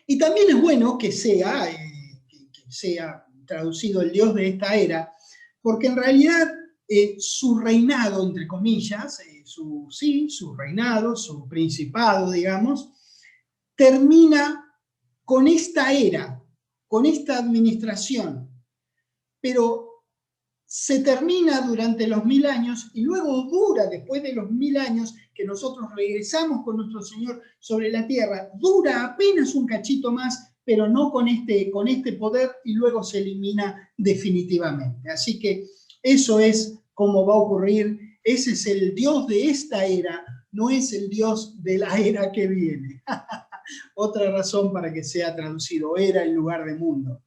Y también es bueno que sea traducido el Dios de esta era, porque en realidad su reinado, entre comillas, su reinado, su principado, digamos, termina con esta era, con esta administración, pero se termina durante los 1000 años y luego dura, después de los 1000 años que nosotros regresamos con nuestro Señor sobre la tierra, dura apenas un cachito más, pero no con este poder, y luego se elimina definitivamente. Así que eso es como va a ocurrir. Ese es el Dios de esta era, no es el Dios de la era que viene. Otra razón para que sea traducido era en lugar de mundo.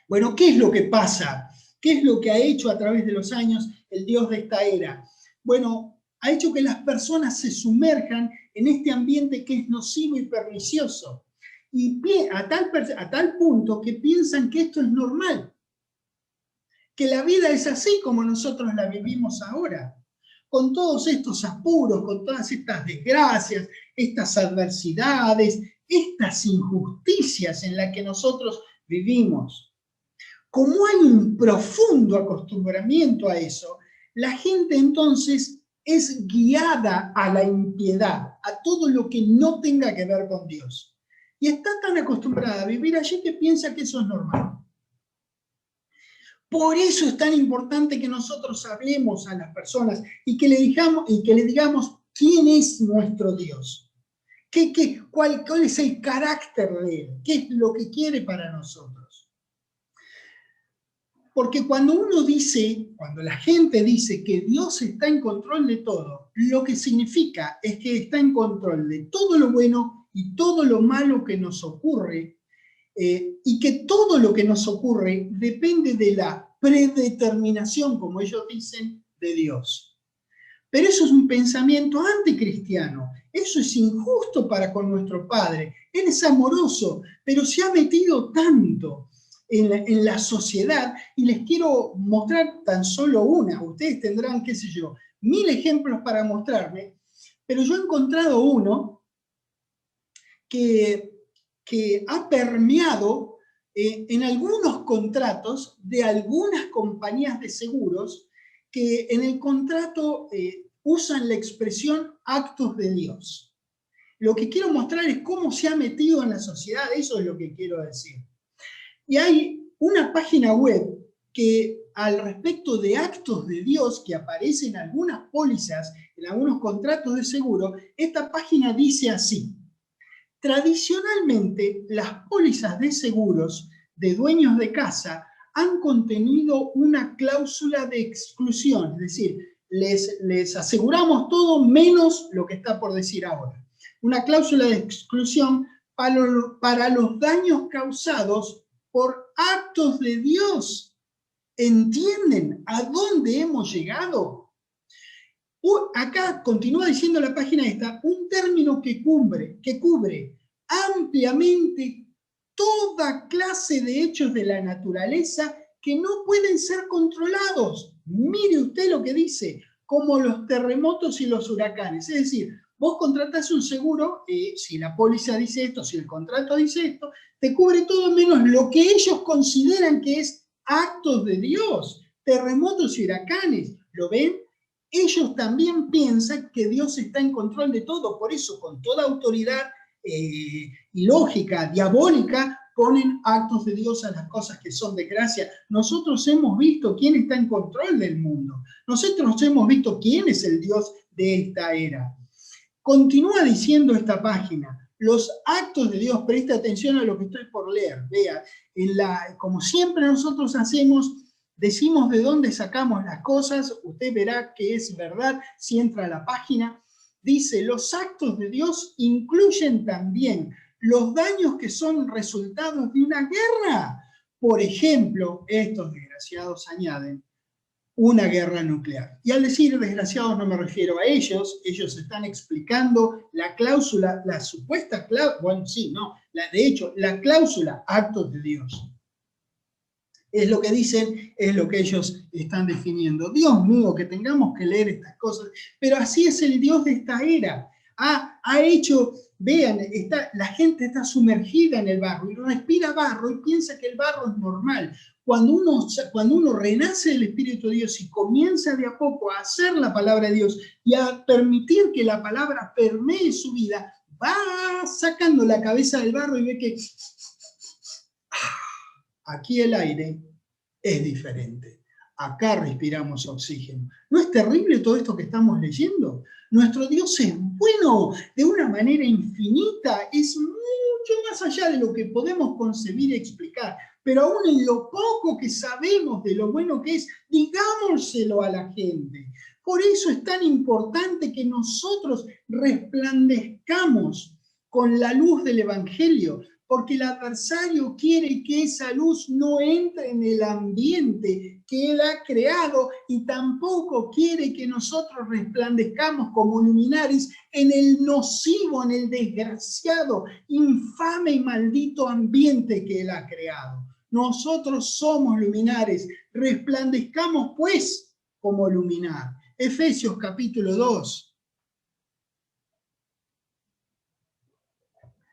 Bueno, ¿qué es lo que pasa? ¿Qué es lo que ha hecho a través de los años el Dios de esta era? Bueno, ha hecho que las personas se sumerjan en este ambiente que es nocivo y pernicioso, y a tal punto que piensan que esto es normal, que la vida es así como nosotros la vivimos ahora, con todos estos apuros, con todas estas desgracias, estas adversidades, estas injusticias en las que nosotros vivimos. Como hay un profundo acostumbramiento a eso, la gente entonces es guiada a la impiedad, a todo lo que no tenga que ver con Dios. Y está tan acostumbrada a vivir allí que piensa que eso es normal. Por eso es tan importante que nosotros hablemos a las personas y que le digamos quién es nuestro Dios. ¿Cuál es el carácter de Él? ¿Qué es lo que quiere para nosotros? Porque cuando la gente dice que Dios está en control de todo, lo que significa es que está en control de todo lo bueno y todo lo malo que nos ocurre, y que todo lo que nos ocurre depende de la predeterminación, como ellos dicen, de Dios. Pero eso es un pensamiento anticristiano, eso es injusto para con nuestro Padre. Él es amoroso, pero se ha metido tanto en la sociedad, y les quiero mostrar tan solo una. Ustedes tendrán, qué sé yo, 1000 ejemplos para mostrarme, pero yo he encontrado uno que ha permeado en algunos contratos de algunas compañías de seguros, que en el contrato usan la expresión actos de Dios. Lo que quiero mostrar es cómo se ha metido en la sociedad, eso es lo que quiero decir. Y hay una página web que, al respecto de actos de Dios que aparecen en algunas pólizas, en algunos contratos de seguro, esta página dice así: tradicionalmente, las pólizas de seguros de dueños de casa han contenido una cláusula de exclusión, es decir, les aseguramos todo menos lo que está por decir ahora. Una cláusula de exclusión para los daños causados por actos de Dios. ¿Entienden a dónde hemos llegado? Acá continúa diciendo la página esta, un término que cubre ampliamente toda clase de hechos de la naturaleza que no pueden ser controlados. Mire usted lo que dice, como los terremotos y los huracanes. Es decir, vos contratás un seguro, si la póliza dice esto, si el contrato dice esto, te cubre todo menos lo que ellos consideran que es actos de Dios, terremotos y huracanes. ¿Lo ven? Ellos también piensan que Dios está en control de todo, por eso con toda autoridad y lógica diabólica ponen actos de Dios a las cosas que son de gracia. Nosotros hemos visto quién está en control del mundo. Nosotros hemos visto quién es el Dios de esta era. Continúa diciendo esta página, los actos de Dios, preste atención a lo que estoy por leer. Vea, como siempre nosotros hacemos, decimos de dónde sacamos las cosas, usted verá que es verdad si entra a la página. Dice, los actos de Dios incluyen también los daños que son resultados de una guerra. Por ejemplo, estos desgraciados añaden, una guerra nuclear. Y al decir desgraciados no me refiero a ellos están explicando la cláusula, la supuesta cláusula, bueno, sí, no, de hecho, la cláusula actos de Dios. Es lo que dicen, es lo que ellos están definiendo. Dios mío, que tengamos que leer estas cosas, pero así es el Dios de esta era. Ha hecho, vean, la gente está sumergida en el barro y respira barro y piensa que el barro es normal. Cuando uno renace del Espíritu de Dios y comienza de a poco a hacer la palabra de Dios y a permitir que la palabra permee su vida, va sacando la cabeza del barro y ve que aquí el aire es diferente. Acá respiramos oxígeno. ¿No es terrible todo esto que estamos leyendo? Nuestro Dios es bueno de una manera infinita, es mucho más allá de lo que podemos concebir y explicar. Pero aún en lo poco que sabemos de lo bueno que es, digámoselo a la gente. Por eso es tan importante que nosotros resplandezcamos con la luz del Evangelio, porque el adversario quiere que esa luz no entre en el ambiente que él ha creado y tampoco quiere que nosotros resplandezcamos como luminares en el nocivo, en el desgraciado, infame y maldito ambiente que él ha creado. Nosotros somos luminares, resplandezcamos pues como luminar. Efesios capítulo 2.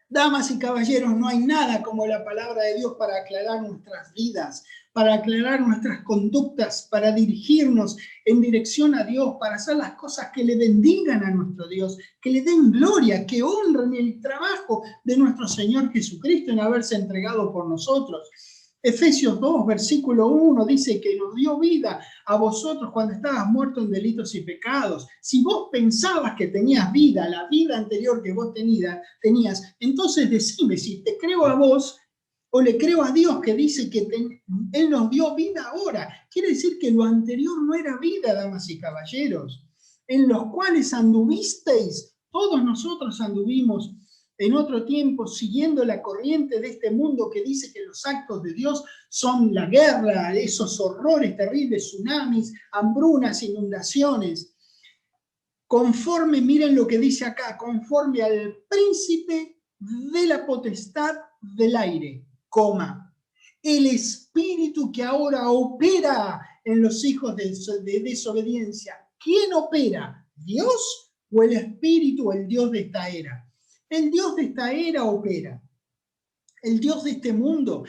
Damas y caballeros, no hay nada como la palabra de Dios para aclarar nuestras vidas, para aclarar nuestras conductas, para dirigirnos en dirección a Dios, para hacer las cosas que le bendigan a nuestro Dios, que le den gloria, que honren el trabajo de nuestro Señor Jesucristo en haberse entregado por nosotros. Efesios 2, versículo 1, dice que nos dio vida a vosotros cuando estabas muertos en delitos y pecados. Si vos pensabas que tenías vida, la vida anterior que vos tenías, entonces decime si te creo a vos o le creo a Dios que dice que Él nos dio vida ahora. Quiere decir que lo anterior no era vida, damas y caballeros. en los cuales anduvisteis. Todos nosotros anduvimos en otro tiempo siguiendo la corriente de este mundo que dice que los actos de Dios son la guerra, esos horrores terribles, tsunamis, hambrunas, inundaciones. Conforme, miren lo que dice acá, conforme al príncipe de la potestad del aire, coma, el espíritu que ahora opera en los hijos de desobediencia. ¿Quién opera? ¿Dios o el espíritu o el Dios de esta era? El Dios de esta era opera. El Dios de este mundo,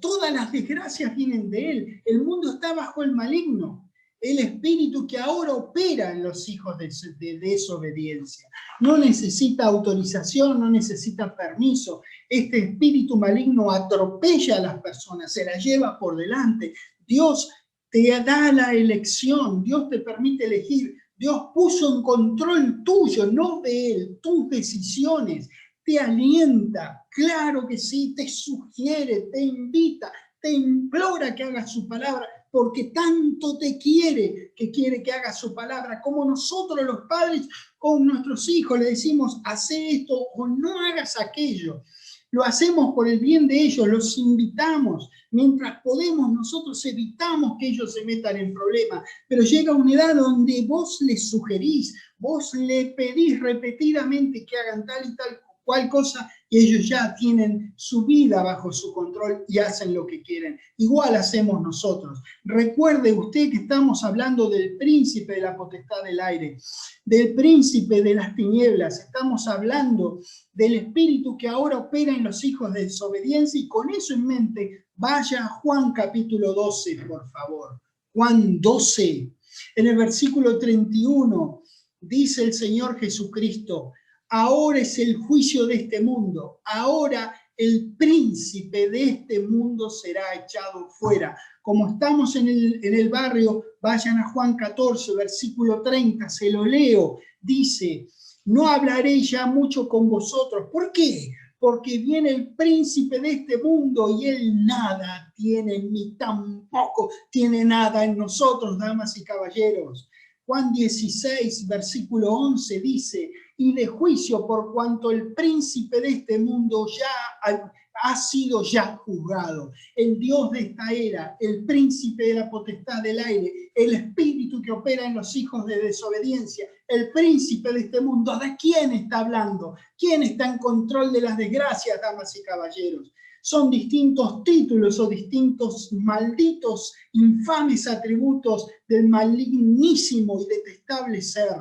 todas las desgracias vienen de Él. El mundo está bajo el maligno. El espíritu que ahora opera en los hijos de desobediencia. No necesita autorización, no necesita permiso. Este espíritu maligno atropella a las personas, se las lleva por delante. Dios te da la elección, Dios te permite elegir. Dios puso en control tuyo, no de Él, tus decisiones. Te alienta, claro que sí, te sugiere, te invita, te implora que hagas su palabra, porque tanto te quiere que hagas su palabra, como nosotros los padres con nuestros hijos le decimos, haz esto o no hagas aquello. Lo hacemos por el bien de ellos, los invitamos. Mientras podemos, nosotros evitamos que ellos se metan en problemas, pero llega una edad donde vos les sugerís, vos le pedís repetidamente que hagan tal y tal cual cosa, y ellos ya tienen su vida bajo su control y hacen lo que quieren. Igual hacemos nosotros. Recuerde usted que estamos hablando del príncipe de la potestad del aire, del príncipe de las tinieblas, estamos hablando del espíritu que ahora opera en los hijos de desobediencia, y con eso en mente, vaya a Juan capítulo 12, por favor. Juan 12, en el versículo 31, dice el Señor Jesucristo, ahora es el juicio de este mundo, ahora el príncipe de este mundo será echado fuera. Como estamos en el barrio, vayan a Juan 14, versículo 30, se lo leo, dice, no hablaré ya mucho con vosotros. ¿Por qué? Porque viene el príncipe de este mundo y él nada tiene en mí, tampoco tiene nada en nosotros, damas y caballeros. Juan 16, versículo 11 dice, y de juicio por cuanto el príncipe de este mundo ya ha sido ya juzgado. El Dios de esta era, el príncipe de la potestad del aire, el espíritu que opera en los hijos de desobediencia, el príncipe de este mundo. ¿De quién está hablando? ¿Quién está en control de las desgracias, damas y caballeros? Son distintos títulos o distintos malditos, infames atributos del malignísimo y detestable ser.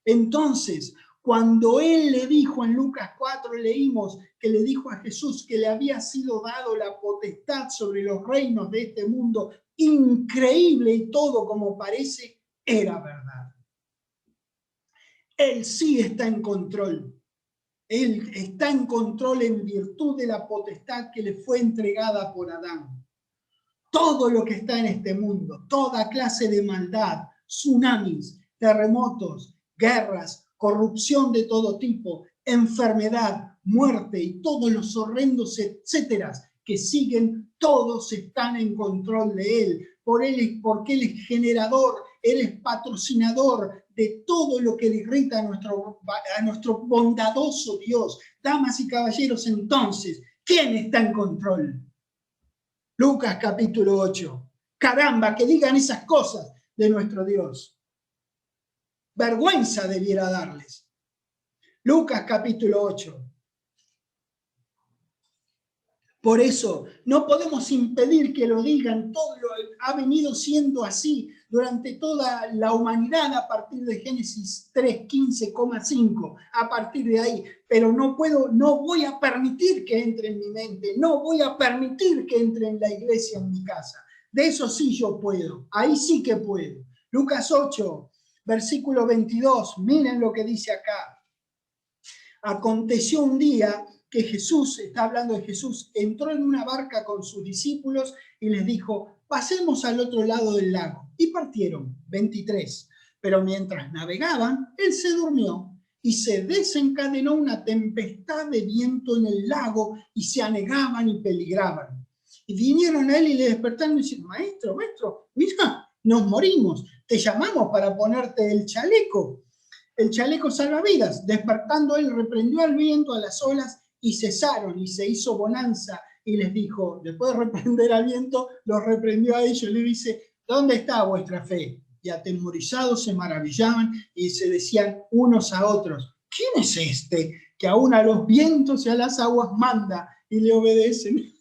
Entonces, cuando él le dijo en Lucas 4, leímos que le dijo a Jesús que le había sido dado la potestad sobre los reinos de este mundo, increíble y todo como parece, era verdad. Él sí está en control. Él está en control en virtud de la potestad que le fue entregada por Adán. Todo lo que está en este mundo, toda clase de maldad, tsunamis, terremotos, guerras, corrupción de todo tipo, enfermedad, muerte y todos los horrendos etcétera que siguen, todos están en control de Él. Porque Él es generador, Él es patrocinador de todo lo que le irrita a nuestro bondadoso Dios. Damas y caballeros, entonces, ¿quién está en control? Lucas capítulo 8. Caramba, que digan esas cosas de nuestro Dios. Vergüenza debiera darles. Lucas capítulo 8. Por eso no podemos impedir que lo digan, todo ha venido siendo así durante toda la humanidad a partir de Génesis 3:15,5, a partir de ahí, pero no voy a permitir que entre en mi mente, no voy a permitir que entre en la iglesia, en mi casa. De eso sí yo puedo, ahí sí que puedo. Lucas 8, versículo 22, miren lo que dice acá. Aconteció un día que Jesús, está hablando de Jesús, entró en una barca con sus discípulos y les dijo, pasemos al otro lado del lago. Y partieron, 23. Pero mientras navegaban, él se durmió y se desencadenó una tempestad de viento en el lago y se anegaban y peligraban. Y vinieron a él y le despertaron y dijeron, maestro, mira, nos morimos. Te llamamos para ponerte el chaleco salvavidas. Despertando él, reprendió al viento, a las olas, y cesaron, y se hizo bonanza, y les dijo, después de reprender al viento, los reprendió a ellos, y les dice, ¿dónde está vuestra fe? Y atemorizados se maravillaban, y se decían unos a otros, ¿quién es este que aún a los vientos y a las aguas manda y le obedecen?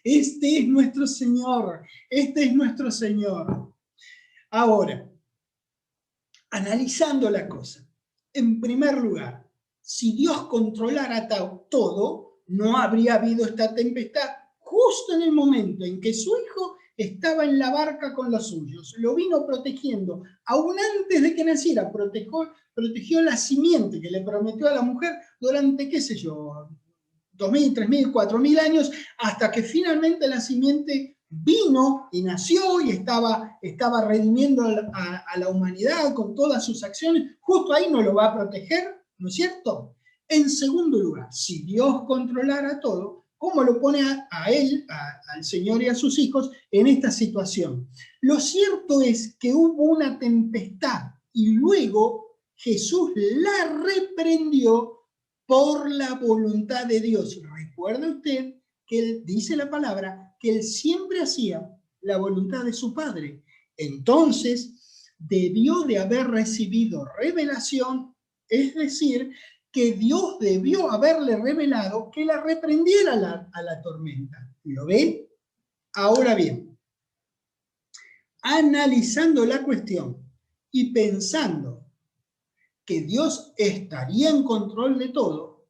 Este es nuestro Señor, este es nuestro Señor. Ahora, analizando la cosa, en primer lugar, si Dios controlara todo, no habría habido esta tempestad justo en el momento en que su hijo estaba en la barca con los suyos. Lo vino protegiendo, aún antes de que naciera, protegió la simiente que le prometió a la mujer durante, qué sé yo, 2.000, 3.000, 4.000 años, hasta que finalmente la simiente vino y nació y estaba redimiendo a la humanidad con todas sus acciones. Justo ahí no lo va a proteger, ¿no es cierto? En segundo lugar, si Dios controlara todo, ¿cómo lo pone a él, al Señor y a sus hijos en esta situación? Lo cierto es que hubo una tempestad y luego Jesús la reprendió por la voluntad de Dios. Recuerde usted que él dice la palabra que él siempre hacía la voluntad de su Padre. Entonces, debió de haber recibido revelación, es decir, que Dios debió haberle revelado que la reprendiera a la tormenta. ¿Lo ven? Ahora bien, analizando la cuestión y pensando que Dios estaría en control de todo,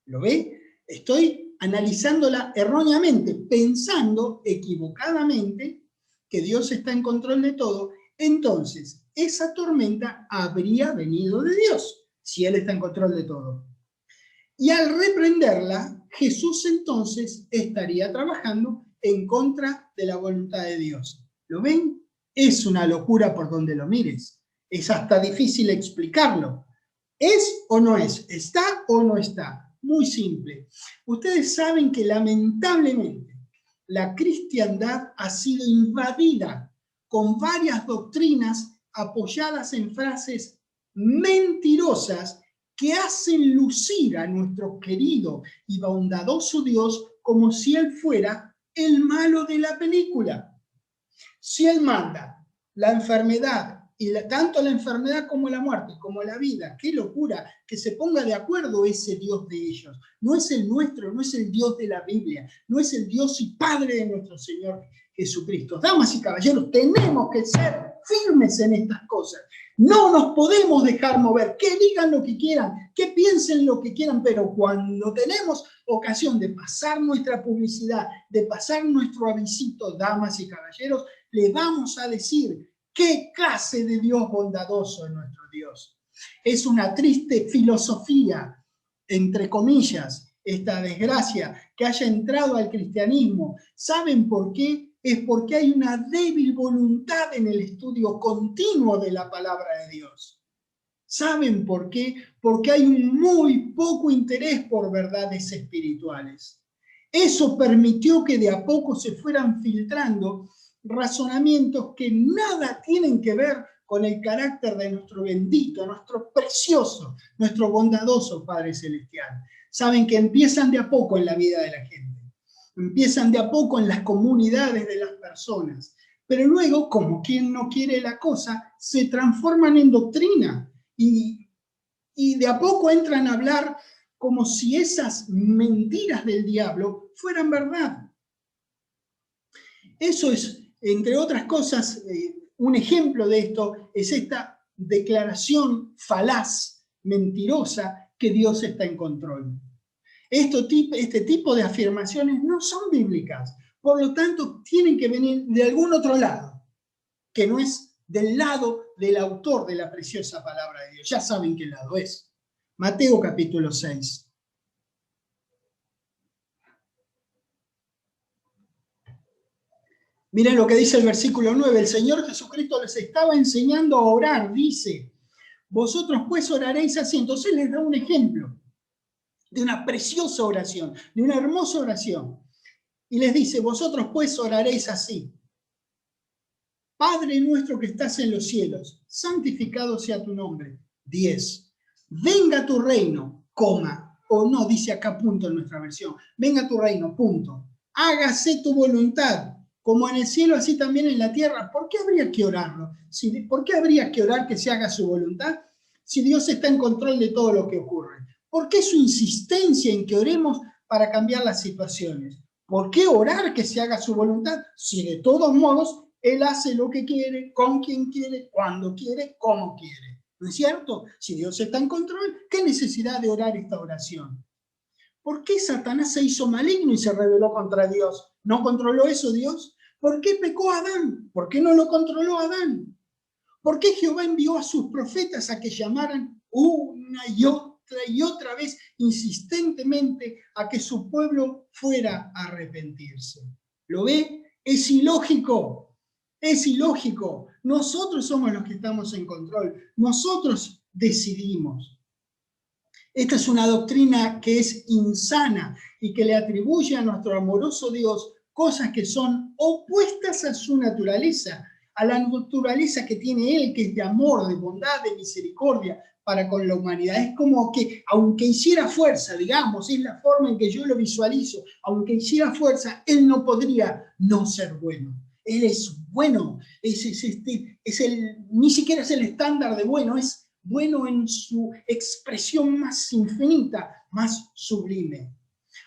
¿lo ve? Estoy analizándola erróneamente, pensando equivocadamente que Dios está en control de todo, entonces esa tormenta habría venido de Dios, si Él está en control de todo. Y al reprenderla, Jesús entonces estaría trabajando en contra de la voluntad de Dios. ¿Lo ven? Es una locura por donde lo mires. Es hasta difícil explicarlo. ¿Es o no es? ¿Está o no está? Muy simple. Ustedes saben que lamentablemente la cristiandad ha sido invadida con varias doctrinas apoyadas en frases mentirosas que hacen lucir a nuestro querido y bondadoso Dios como si Él fuera el malo de la película. Si Él manda la enfermedad, y tanto la enfermedad como la muerte, como la vida, qué locura, que se ponga de acuerdo ese Dios de ellos. No es el nuestro, no es el Dios de la Biblia, no es el Dios y Padre de nuestro Señor Jesucristo. Damas y caballeros, tenemos que ser firmes en estas cosas. No nos podemos dejar mover, que digan lo que quieran, que piensen lo que quieran, pero cuando tenemos ocasión de pasar nuestra publicidad, de pasar nuestro avisito, damas y caballeros, le vamos a decir qué clase de Dios bondadoso es nuestro Dios. Es una triste filosofía, entre comillas, esta desgracia que haya entrado al cristianismo. ¿Saben por qué? Es porque hay una débil voluntad en el estudio continuo de la palabra de Dios. ¿Saben por qué? Porque hay un muy poco interés por verdades espirituales. Eso permitió que de a poco se fueran filtrando razonamientos que nada tienen que ver con el carácter de nuestro bendito, nuestro precioso, nuestro bondadoso Padre Celestial. Saben que empiezan de a poco en la vida de la gente. Empiezan de a poco en las comunidades de las personas, pero luego, como quien no quiere la cosa, se transforman en doctrina y de a poco entran a hablar como si esas mentiras del diablo fueran verdad. Eso es, entre otras cosas, un ejemplo de esto es esta declaración falaz, mentirosa, que Dios está en control. Este tipo de afirmaciones no son bíblicas, por lo tanto tienen que venir de algún otro lado, que no es del lado del autor de la preciosa palabra de Dios. Ya saben qué lado es. Mateo capítulo 6. Miren lo que dice el versículo 9. El Señor Jesucristo les estaba enseñando a orar, dice, vosotros pues oraréis así. Entonces les da un ejemplo de una preciosa oración, de una hermosa oración. Y les dice, vosotros pues oraréis así. Padre nuestro que estás en los cielos, santificado sea tu nombre. 10. Venga tu reino, coma, o no, dice acá punto en nuestra versión. Venga tu reino, punto. Hágase tu voluntad, como en el cielo, así también en la tierra. ¿Por qué habría que orarlo? ¿Por qué habría que orar que se haga su voluntad si Dios está en control de todo lo que ocurre? ¿Por qué su insistencia en que oremos para cambiar las situaciones? ¿Por qué orar que se haga su voluntad si de todos modos Él hace lo que quiere, con quien quiere, cuando quiere, como quiere? ¿No es cierto? Si Dios está en control, ¿qué necesidad de orar esta oración? ¿Por qué Satanás se hizo maligno y se rebeló contra Dios? ¿No controló eso Dios? ¿Por qué pecó Adán? ¿Por qué no lo controló Adán? ¿Por qué Jehová envió a sus profetas a que llamaran una y otra vez insistentemente a que su pueblo fuera a arrepentirse? ¿Lo ve? Es ilógico. Es ilógico. Nosotros somos los que estamos en control. Nosotros decidimos. Esta es una doctrina que es insana y que le atribuye a nuestro amoroso Dios cosas que son opuestas a su naturaleza, a la naturaleza que tiene Él, que es de amor, de bondad, de misericordia para con la humanidad. Es como que, aunque hiciera fuerza, digamos, es la forma en que yo lo visualizo, aunque hiciera fuerza, Él no podría no ser bueno. Él es bueno, ni siquiera es el estándar de bueno, es bueno en su expresión más infinita, más sublime.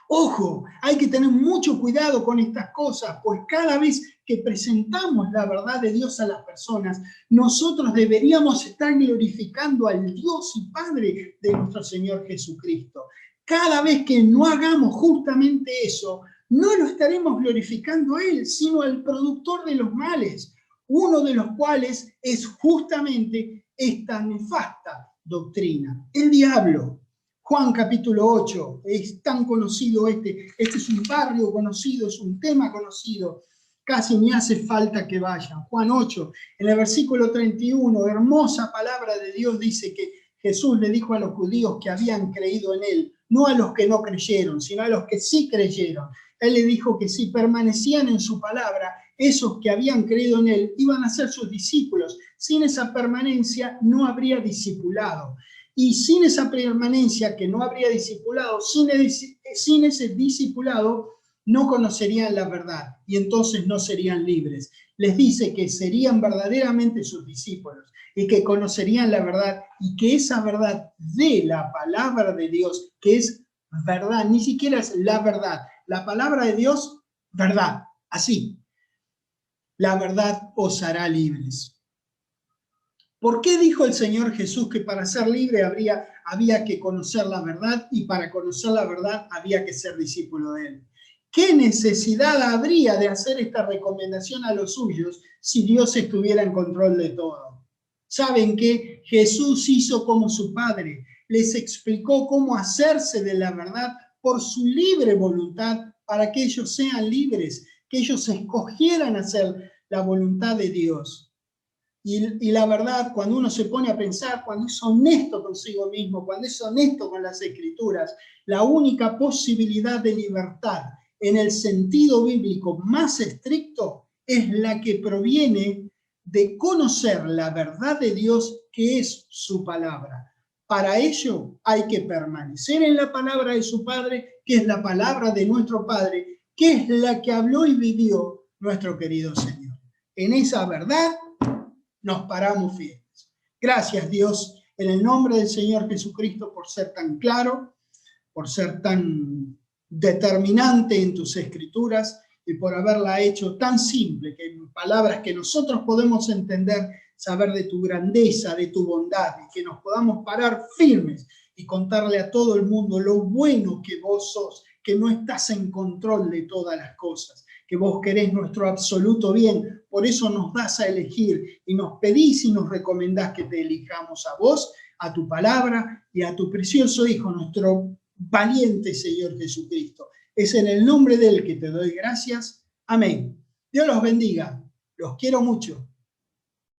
Ojo, hay que tener mucho cuidado con estas cosas, pues cada vez que presentamos la verdad de Dios a las personas, nosotros deberíamos estar glorificando al Dios y Padre de nuestro Señor Jesucristo. Cada vez que no hagamos justamente eso, no lo estaremos glorificando a Él, sino al productor de los males, uno de los cuales es justamente esta nefasta doctrina, el diablo. Juan capítulo 8, es tan conocido este es un barrio conocido, es un tema conocido, casi ni hace falta que vayan. Juan 8, en el versículo 31, hermosa palabra de Dios, dice que Jesús le dijo a los judíos que habían creído en Él, no a los que no creyeron, sino a los que sí creyeron. Él le dijo que si permanecían en su palabra, esos que habían creído en Él iban a ser sus discípulos. Sin esa permanencia no habría discipulado. Y sin esa permanencia que no habría discipulado, sin ese discipulado, no conocerían la verdad y entonces no serían libres. Les dice que serían verdaderamente sus discípulos y que conocerían la verdad y que esa verdad de la palabra de Dios, que es verdad, ni siquiera es la verdad, la palabra de Dios, verdad, así. La verdad os hará libres. ¿Por qué dijo el Señor Jesús que para ser libre había que conocer la verdad y para conocer la verdad había que ser discípulo de Él? ¿Qué necesidad habría de hacer esta recomendación a los suyos si Dios estuviera en control de todo? ¿Saben qué? Jesús hizo como su Padre, les explicó cómo hacerse de la verdad por su libre voluntad para que ellos sean libres, que ellos escogieran hacer la voluntad de Dios. Y la verdad, cuando uno se pone a pensar, cuando es honesto consigo mismo, cuando es honesto con las Escrituras, la única posibilidad de libertad en el sentido bíblico más estricto es la que proviene de conocer la verdad de Dios, que es su palabra. Para ello hay que permanecer en la palabra de su Padre, que es la palabra de nuestro Padre, que es la que habló y vivió nuestro querido Señor. En esa verdad nos paramos firmes. Gracias, Dios, en el nombre del Señor Jesucristo, por ser tan claro, por ser tan determinante en tus Escrituras y por haberla hecho tan simple, que en palabras que nosotros podemos entender, saber de tu grandeza, de tu bondad, y que nos podamos parar firmes y contarle a todo el mundo lo bueno que vos sos, que no estás en control de todas las cosas, que vos querés nuestro absoluto bien, por eso nos das a elegir y nos pedís y nos recomendás que te elijamos a vos, a tu palabra y a tu precioso Hijo, nuestro valiente Señor Jesucristo. Es en el nombre de Él que te doy gracias. Amén. Dios los bendiga. Los quiero mucho.